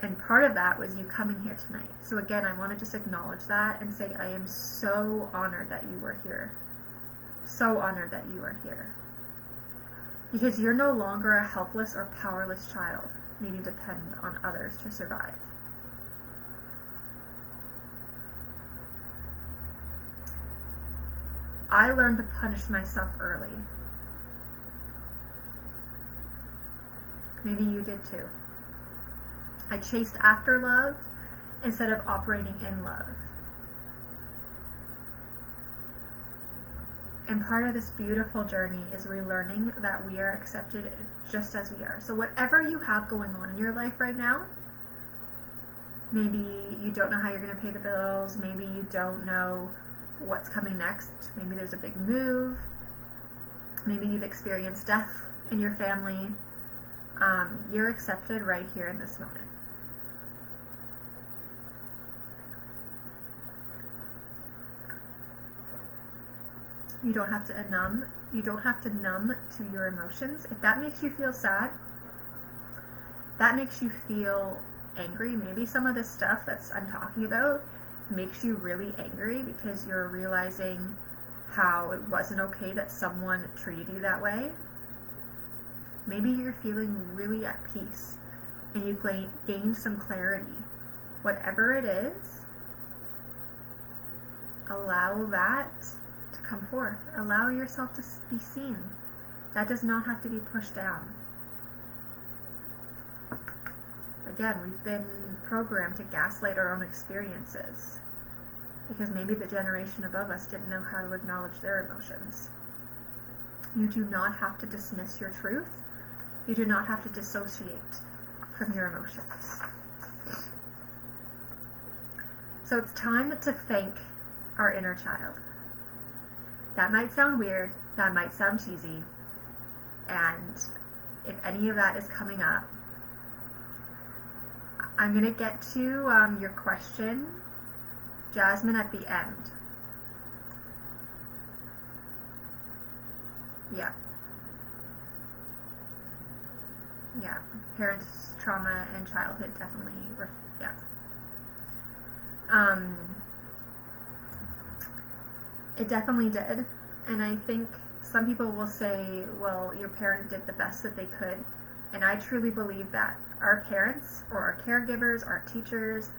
And part of that was you coming here tonight. So again, I want to just acknowledge that and say I am so honored that you were here. So honored that you are here. Because you're no longer a helpless or powerless child needing to depend on others to survive. I learned to punish myself early. Maybe you did too. I chased after love instead of operating in love. And part of this beautiful journey is relearning that we are accepted just as we are. So whatever you have going on in your life right now, maybe you don't know how you're going to pay the bills, maybe you don't know what's coming next, maybe there's a big move, maybe you've experienced death in your family, you're accepted right here in this moment. You don't have to numb to your emotions. If that makes you feel sad, that makes you feel angry, maybe some of this stuff I'm talking about makes you really angry because you're realizing how it wasn't okay that someone treated you that way. Maybe you're feeling really at peace and you've gained some clarity. Whatever it is, allow that to come forth. Allow yourself to be seen. That does not have to be pushed down. Again, we've been programmed to gaslight our own experiences because maybe the generation above us didn't know how to acknowledge their emotions. You do not have to dismiss your truth. You do not have to dissociate from your emotions. So it's time to thank our inner child. That might sound weird, that might sound cheesy, and if any of that is coming up, I'm going to get to your question, Jasmine, at the end. Yeah. Yeah. Parents' trauma and childhood definitely, yeah. It definitely did. And I think some people will say, well, your parent did the best that they could. And I truly believe that our parents or our caregivers, our teachers,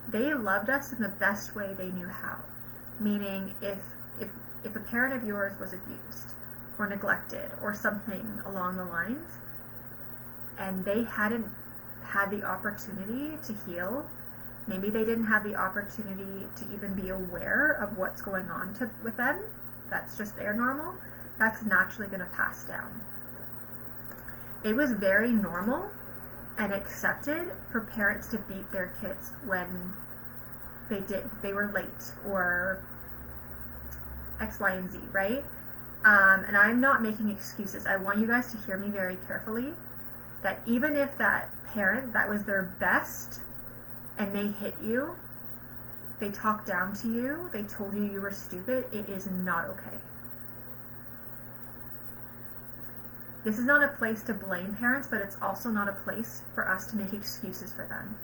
they loved us in the best way they knew how. Meaning if a parent of yours was abused or neglected or something along the lines, and they hadn't had the opportunity to heal, maybe they didn't have the opportunity to even be aware of what's going on with them, that's just their normal, that's naturally going to pass down. It was very normal and accepted for parents to beat their kids when they were late or X, Y, and Z, right? And I'm not making excuses. I want you guys to hear me very carefully, that even if that parent, that was their best, and they hit you, they talked down to you, they told you you were stupid, it is not okay. This is not a place to blame parents, but it's also not a place for us to make excuses for them.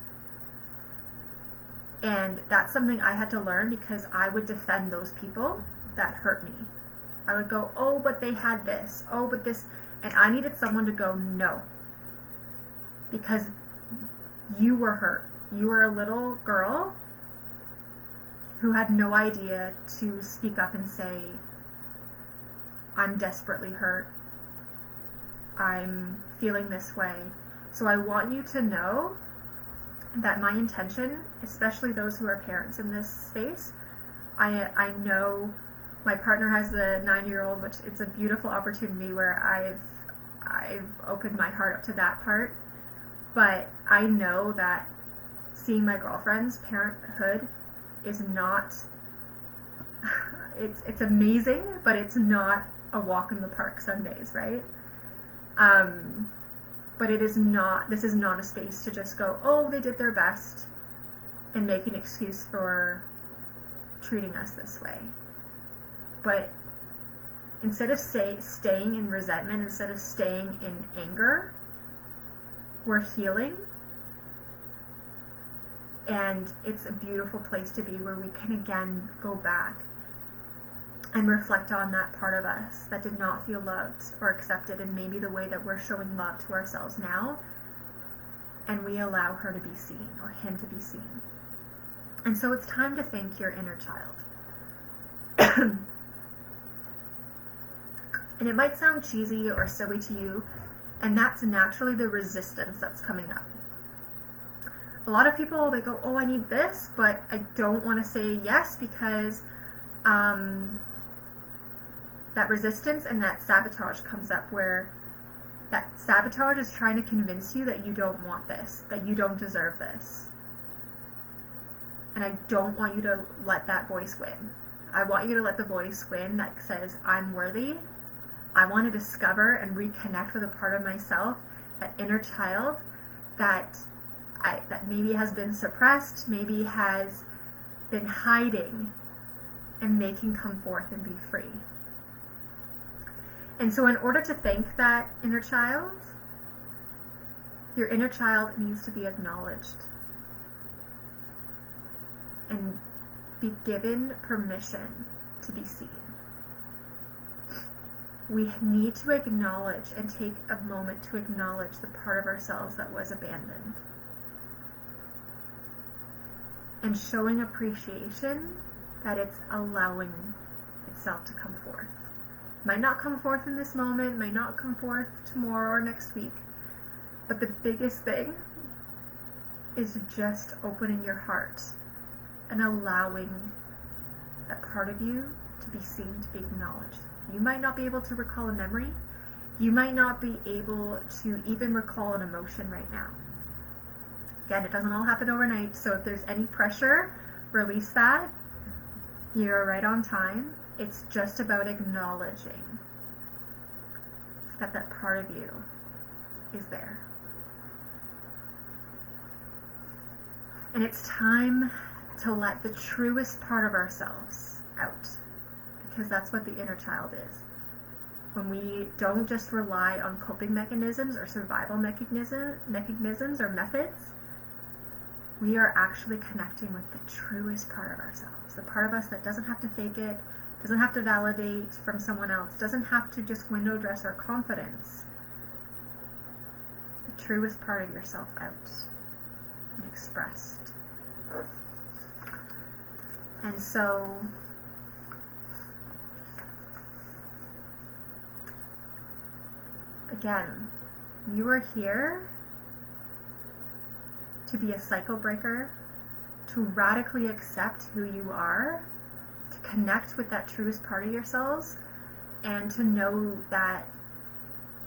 And that's something I had to learn, because I would defend those people that hurt me. I would go, oh, but they had this, oh, but this, and I needed someone to go, no. Because you were hurt. You were a little girl who had no idea to speak up and say, I'm desperately hurt. I'm feeling this way. So I want you to know that my intention, especially those who are parents in this space, I know my partner has a 9-year-old, which it's a beautiful opportunity where I've opened my heart up to that part. But I know that seeing my girlfriend's parenthood is not, it's amazing, but it's not a walk in the park some days, right? But it is not, this is not a space to just go, oh, they did their best, and make an excuse for treating us this way. But instead of staying in resentment, instead of staying in anger, we're healing. And it's a beautiful place to be, where we can again go back and reflect on that part of us that did not feel loved or accepted, and maybe the way that we're showing love to ourselves now, and we allow her to be seen, or him to be seen. And so it's time to thank your inner child. And it might sound cheesy or silly to you, and that's naturally the resistance that's coming up. A lot of people, they go, oh, I need this, but I don't want to say yes, because that resistance and that sabotage comes up, where that sabotage is trying to convince you that you don't want this, that you don't deserve this. And I don't want you to let that voice win. I want you to let the voice win that says, I'm worthy. I want to discover and reconnect with a part of myself, that inner child that maybe has been suppressed, maybe has been hiding, and they can come forth and be free. And so in order to thank that inner child, your inner child needs to be acknowledged and be given permission to be seen. We need to acknowledge and take a moment to acknowledge the part of ourselves that was abandoned. And showing appreciation that it's allowing itself to come forth. Might not come forth in this moment, might not come forth tomorrow or next week, but the biggest thing is just opening your heart and allowing that part of you to be seen, to be acknowledged. You might not be able to recall a memory. You might not be able to even recall an emotion right now. Again, it doesn't all happen overnight, so if there's any pressure, release that. You're right on time. It's just about acknowledging that that part of you is there. And it's time to let the truest part of ourselves out, because that's what the inner child is. When we don't just rely on coping mechanisms or survival mechanisms or methods, we are actually connecting with the truest part of ourselves, the part of us that doesn't have to fake it, doesn't have to validate from someone else, doesn't have to just window dress our confidence. The truest part of yourself out and expressed. And so again, you are here to be a cycle breaker, to radically accept who you are, to connect with that truest part of yourselves, and to know that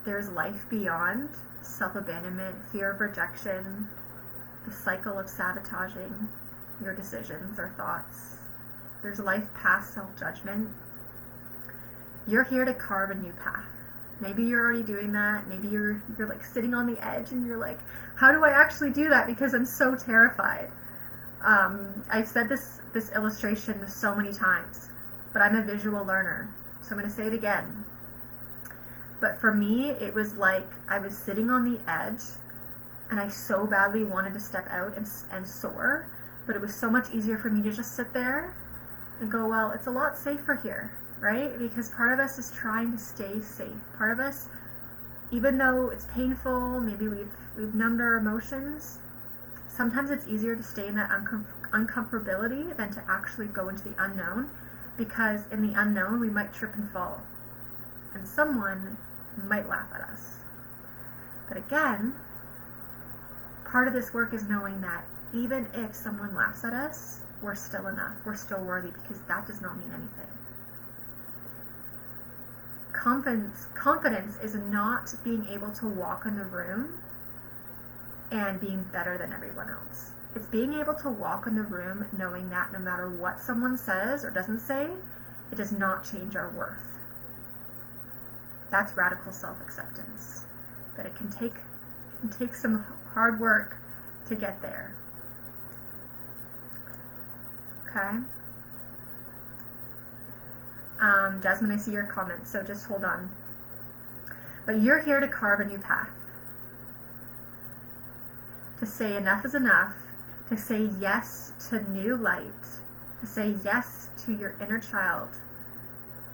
there's life beyond self-abandonment, fear of rejection, the cycle of sabotaging your decisions or thoughts. There's life past self-judgment. You're here to carve a new path. Maybe you're already doing that. Maybe you're like sitting on the edge and you're like, how do I actually do that? Because I'm so terrified. I've said this illustration so many times, but I'm a visual learner. So I'm going to say it again. But for me, it was like I was sitting on the edge and I so badly wanted to step out and soar, but it was so much easier for me to just sit there and go, well, it's a lot safer here, right? Because part of us is trying to stay safe. Part of us, even though it's painful, maybe we've numbed our emotions, sometimes it's easier to stay in that uncomfortability than to actually go into the unknown, because in the unknown we might trip and fall, and someone might laugh at us. But again, part of this work is knowing that even if someone laughs at us, we're still enough, we're still worthy, because that does not mean anything. Confidence is not being able to walk in the room and being better than everyone else. It's being able to walk in the room knowing that no matter what someone says or doesn't say, it does not change our worth. That's radical self-acceptance. But it can take some hard work to get there. Okay? Jasmine, I see your comments, so just hold on. But you're here to carve a new path. To say enough is enough. To say yes to new light. To say yes to your inner child.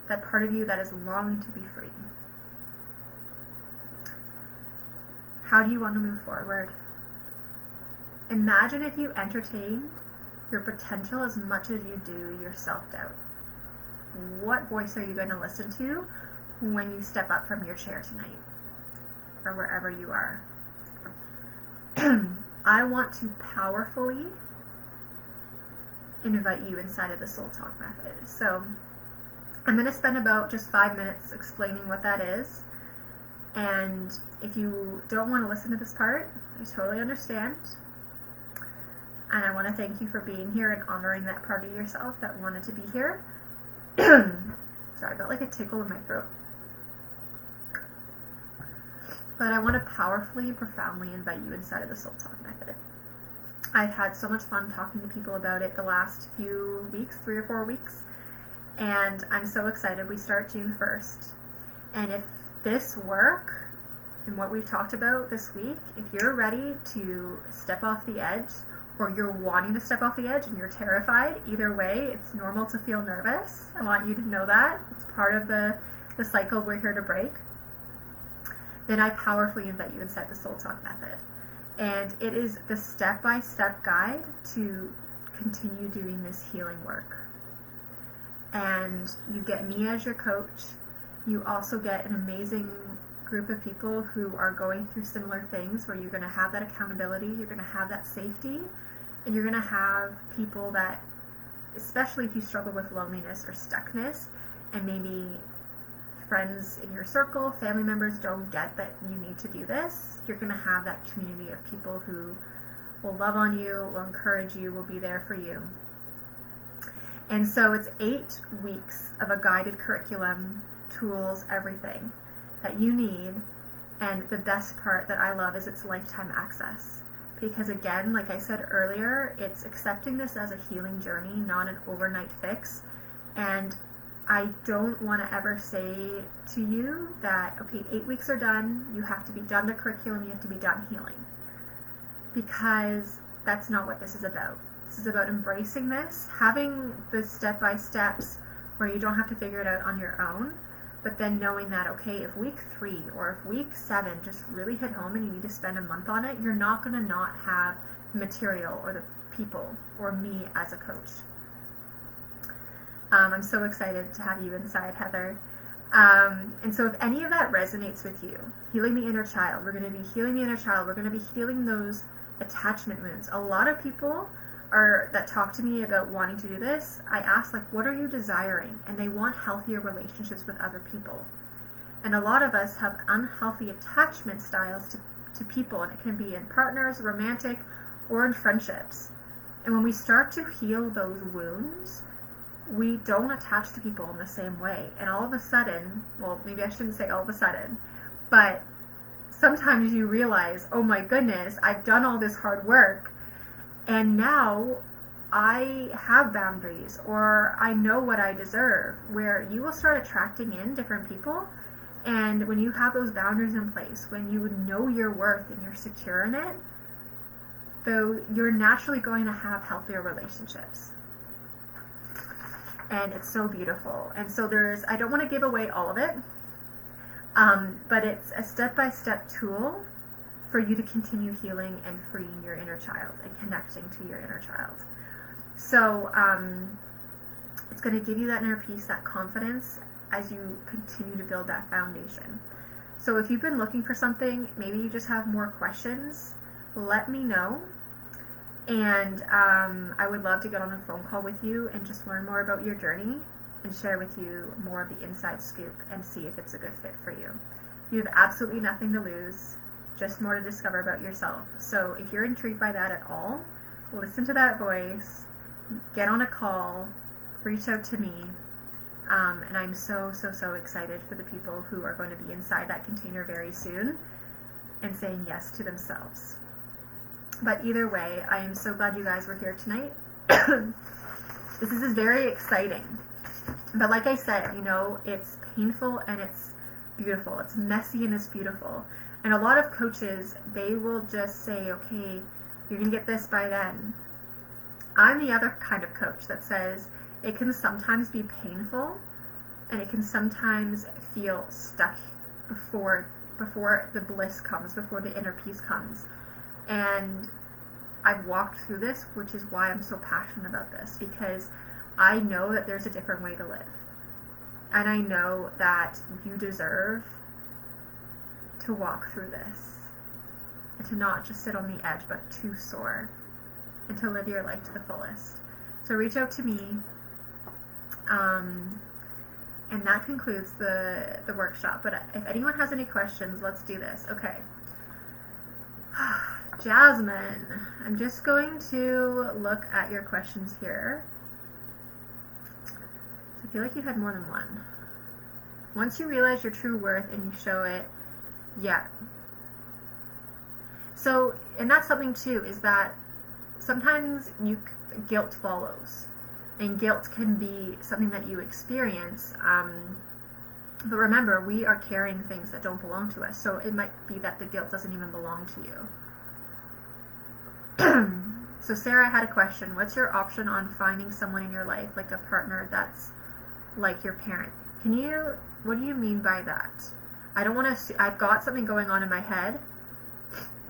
That part of you that is longing to be free. How do you want to move forward? Imagine if you entertained your potential as much as you do your self-doubt. What voice are you going to listen to when you step up from your chair tonight? Or wherever you are? I want to powerfully invite you inside of the Soul Talk method. So I'm going to spend about just 5 minutes explaining what that is. And if you don't want to listen to this part, I totally understand. And I want to thank you for being here and honoring that part of yourself that wanted to be here. Sorry, I got like a tickle in my throat. But I want to powerfully and profoundly invite you inside of the Soul Talk method. I've had so much fun talking to people about it the last few weeks, 3 or 4 weeks. And I'm so excited. We start June 1st. And if this work and what we've talked about this week, if you're ready to step off the edge, or you're wanting to step off the edge and you're terrified, either way, it's normal to feel nervous. I want you to know that. It's part of the cycle we're here to break. Then I powerfully invite you inside the Soul Talk method. And it is the step-by-step guide to continue doing this healing work. And you get me as your coach. You also get an amazing group of people who are going through similar things, where you're going to have that accountability, you're going to have that safety, and you're going to have people that, especially if you struggle with loneliness or stuckness, and maybe friends in your circle, family members don't get that you need to do this, you're going to have that community of people who will love on you, will encourage you, will be there for you. And so it's 8 weeks of a guided curriculum, tools, everything that you need. And the best part that I love is it's lifetime access. Because again, like I said earlier, it's accepting this as a healing journey, not an overnight fix. And I don't want to ever say to you that, okay, 8 weeks are done, you have to be done the curriculum, you have to be done healing. Because that's not what this is about. This is about embracing this, having the step-by-steps where you don't have to figure it out on your own, but then knowing that, okay, if week 3 or if week 7 just really hit home and you need to spend a month on it, you're not going to not have the material or the people or me as a coach. I'm so excited to have you inside, Heather. And so if any of that resonates with you, healing the inner child, we're going to be healing the inner child, we're going to be healing those attachment wounds. A lot of people that talk to me about wanting to do this, I ask, like, what are you desiring? And they want healthier relationships with other people. And a lot of us have unhealthy attachment styles to people, and it can be in partners, romantic, or in friendships. And when we start to heal those wounds, we don't attach to people in the same way. And all of a sudden, well, maybe I shouldn't say all of a sudden, but sometimes you realize, oh my goodness, I've done all this hard work, and now I have boundaries, or I know what I deserve, where you will start attracting in different people. And when you have those boundaries in place, when you know your worth and you're secure in it, though, you're naturally going to have healthier relationships. And it's so beautiful. And so I don't want to give away all of it, but it's a step-by-step tool for you to continue healing and freeing your inner child and connecting to your inner child. So it's going to give you that inner peace, that confidence, as you continue to build that foundation. So if you've been looking for something, maybe you just have more questions, let me know. And I would love to get on a phone call with you and just learn more about your journey and share with you more of the inside scoop and see if it's a good fit for you. You have absolutely nothing to lose, just more to discover about yourself. So if you're intrigued by that at all, listen to that voice, get on a call, reach out to me. And I'm so excited for the people who are going to be inside that container very soon and saying yes to themselves. But either way, I am so glad you guys were here tonight. This is very exciting. But like I said, it's painful and it's beautiful. It's messy and it's beautiful. And a lot of coaches, they will just say, okay, you're going to get this by then. I'm the other kind of coach that says it can sometimes be painful and it can sometimes feel stuck before the bliss comes, before the inner peace comes. And I've walked through this, which is why I'm so passionate about this, because I know that there's a different way to live. And I know that you deserve to walk through this and to not just sit on the edge, but to soar and to live your life to the fullest. So reach out to me. And that concludes the workshop. But if anyone has any questions, let's do this. Okay. Jasmine, I'm just going to look at your questions here. I feel like you had more than one. Once you realize your true worth and you show it, yeah. So, and that's something too, is that sometimes guilt follows. And guilt can be something that you experience. But remember, we are carrying things that don't belong to us. So it might be that the guilt doesn't even belong to you. So Sarah had a question. What's your option on finding someone in your life, like a partner that's like your parent? What do you mean by that? I don't want to, I've got something going on in my head.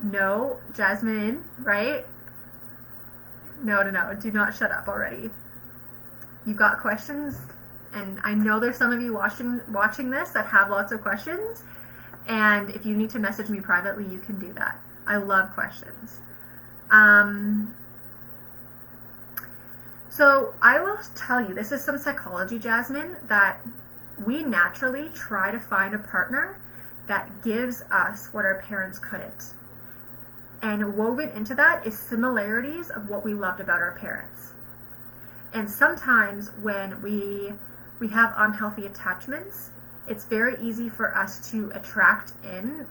No, Jasmine, right? No, do not shut up already. You've got questions, and I know there's some of you watching this that have lots of questions, and if you need to message me privately, you can do that. I love questions. So I will tell you, this is some psychology, Jasmine, that we naturally try to find a partner that gives us what our parents couldn't. And woven into that is similarities of what we loved about our parents. And sometimes when we have unhealthy attachments, it's very easy for us to attract in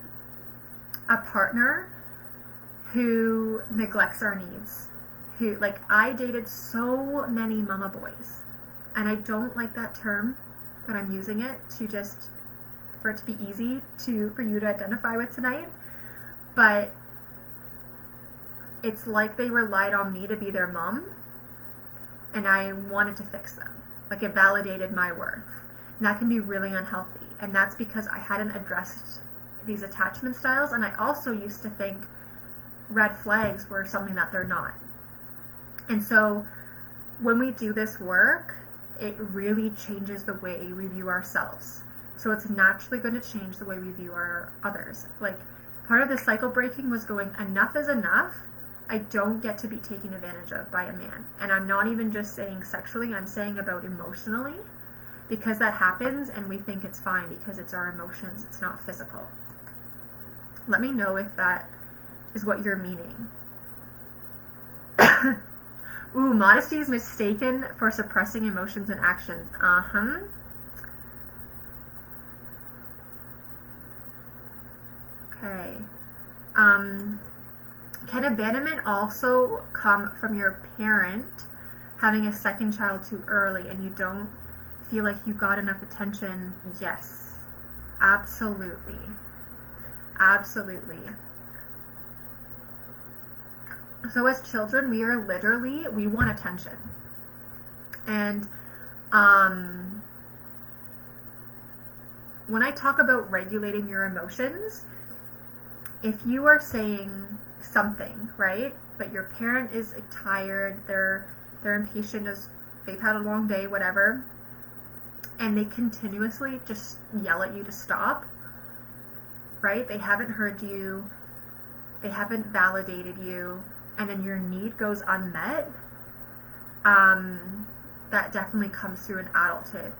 a partner who neglects our needs. Like, I dated so many mama boys, and I don't like that term, but I'm using it for it to be easy for you to identify with tonight. But it's like they relied on me to be their mom, and I wanted to fix them. Like, it validated my worth. And that can be really unhealthy. And that's because I hadn't addressed these attachment styles, and I also used to think red flags were something that they're not. And so when we do this work, it really changes the way we view ourselves. So it's naturally going to change the way we view our others. Like, part of the cycle breaking was going, enough is enough. I don't get to be taken advantage of by a man. And I'm not even just saying sexually, I'm saying about emotionally, because that happens and we think it's fine because it's our emotions, it's not physical. Let me know if that is what you're meaning. Ooh, modesty is mistaken for suppressing emotions and actions. Okay. Can abandonment also come from your parent having a second child too early and you don't feel like you got enough attention? Yes. Absolutely. Absolutely. So as children, we want attention. And when I talk about regulating your emotions, if you are saying something, right, but your parent is tired, they're impatient, they've had a long day, whatever, and they continuously just yell at you to stop, right? They haven't heard you, they haven't validated you, and then your need goes unmet, that definitely comes through in adulthood.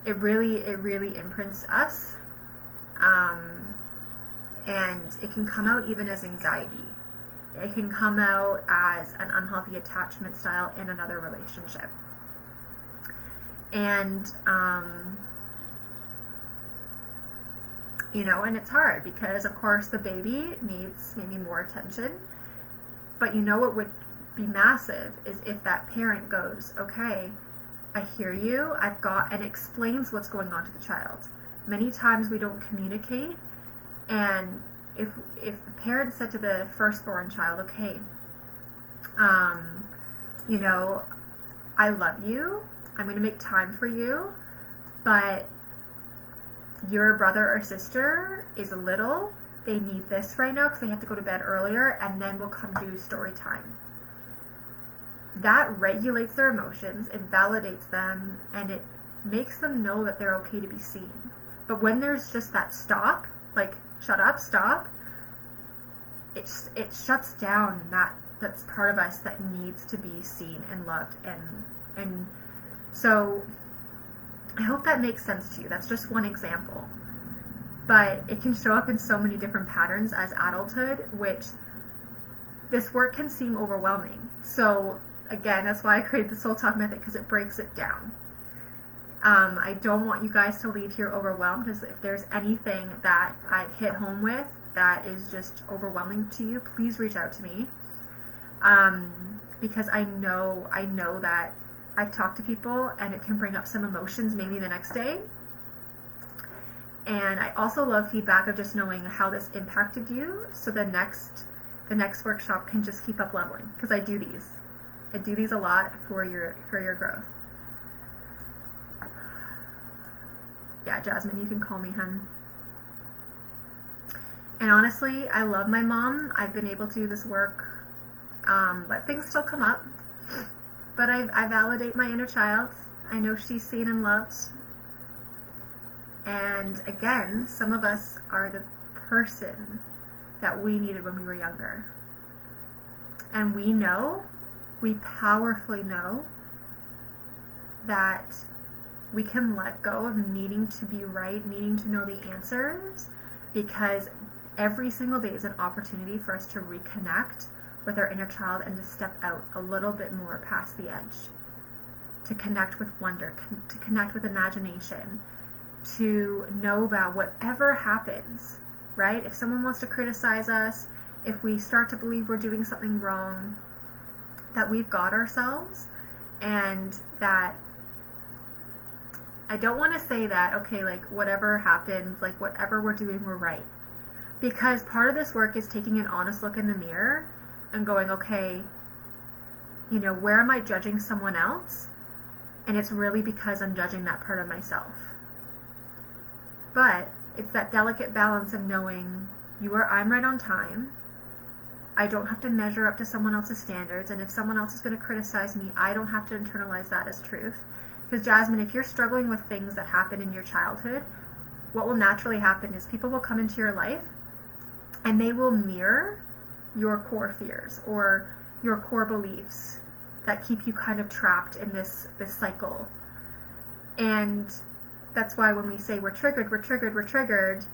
It really imprints us, and it can come out even as anxiety. It can come out as an unhealthy attachment style in another relationship. And, and it's hard because, of course, the baby needs maybe more attention. But what would be massive is if that parent goes, okay, I hear you, and explains what's going on to the child. Many times we don't communicate, and if the parent said to the firstborn child, okay, I love you, I'm going to make time for you, but your brother or sister is little, they need this right now because they have to go to bed earlier, and then we'll come do story time. That regulates their emotions, it validates them, and it makes them know that they're okay to be seen. But when there's just that stop, like, shut up, stop, it shuts down that's part of us that needs to be seen and loved. And so I hope that makes sense to you. That's just one example. But it can show up in so many different patterns as adulthood, which this work can seem overwhelming. So again, that's why I created the Soul Talk method, because it breaks it down. I don't want you guys to leave here overwhelmed, because if there's anything that I've hit home with that is just overwhelming to you, please reach out to me. Because I know that I've talked to people and it can bring up some emotions maybe the next day. And I also love feedback of just knowing how this impacted you, so the next workshop can just keep up leveling, because I do these a lot for your growth. Yeah, Jasmine, you can call me hun. And honestly, I love my mom. I've been able to do this work, but things still come up. But I validate my inner child. I know she's seen and loved. And again, some of us are the person that we needed when we were younger. And we powerfully know that we can let go of needing to be right, needing to know the answers, because every single day is an opportunity for us to reconnect with our inner child and to step out a little bit more past the edge, to connect with wonder, to connect with imagination, to know that whatever happens, right? If someone wants to criticize us, if we start to believe we're doing something wrong, that we've got ourselves, and that I don't want to say that, okay, like whatever happens, like whatever we're doing, we're right. Because part of this work is taking an honest look in the mirror and going, okay, where am I judging someone else? And it's really because I'm judging that part of myself. But it's that delicate balance of knowing I'm right on time. I don't have to measure up to someone else's standards. And if someone else is going to criticize me, I don't have to internalize that as truth. Because Jasmine, if you're struggling with things that happen in your childhood, what will naturally happen is people will come into your life and they will mirror your core fears or your core beliefs that keep you kind of trapped in this cycle. And that's why when we say we're triggered,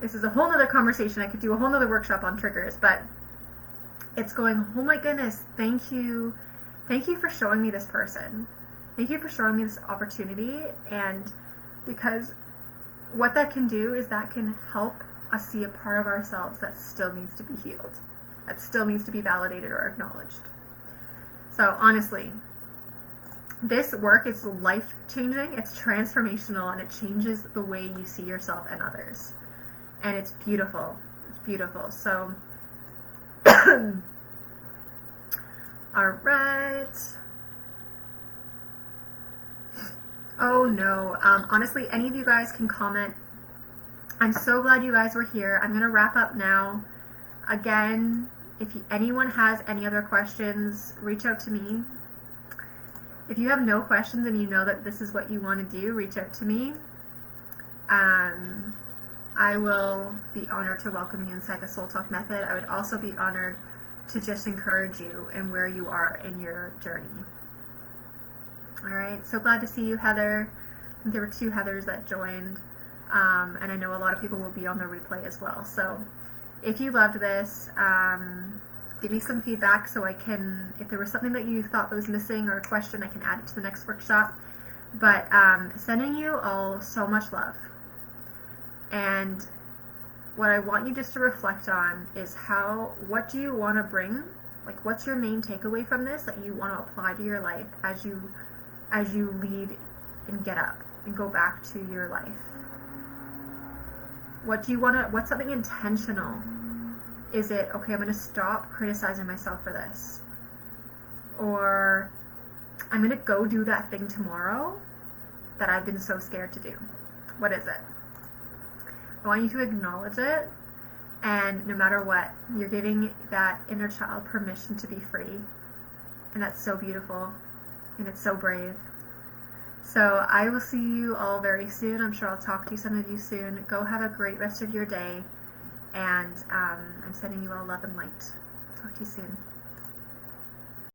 this is a whole nother conversation. I could do a whole nother workshop on triggers, but it's going, oh my goodness, thank you for showing me this person. Thank you for showing me this opportunity. And because what that can do is that can help us see a part of ourselves that still needs to be healed, that still needs to be validated or acknowledged. So honestly, this work is life-changing, it's transformational, and it changes the way you see yourself and others. And it's beautiful. It's beautiful. So, all right. Oh no. Honestly, any of you guys can comment. I'm so glad you guys were here. I'm going to wrap up now. Again, if anyone has any other questions, reach out to me. If you have no questions and you know that this is what you want to do, reach out to me. I will be honored to welcome you inside the Soul Talk Method. I would also be honored to just encourage you in where you are in your journey. Alright, so glad to see you, Heather. I think there were 2 Heathers that joined, and I know a lot of people will be on the replay as well. So if you loved this, give me some feedback so I can, if there was something that you thought was missing or a question, I can add it to the next workshop. But sending you all so much love. And what I want you just to reflect on is what do you want to bring? Like, what's your main takeaway from this that you want to apply to your life as you leave and get up and go back to your life? What's something intentional? Is it, okay, I'm going to stop criticizing myself for this? Or I'm going to go do that thing tomorrow that I've been so scared to do. What is it? I want you to acknowledge it, and no matter what, you're giving that inner child permission to be free. And that's so beautiful, and it's so brave. So I will see you all very soon. I'm sure I'll talk to some of you soon. Go have a great rest of your day, and I'm sending you all love and light. Talk to you soon.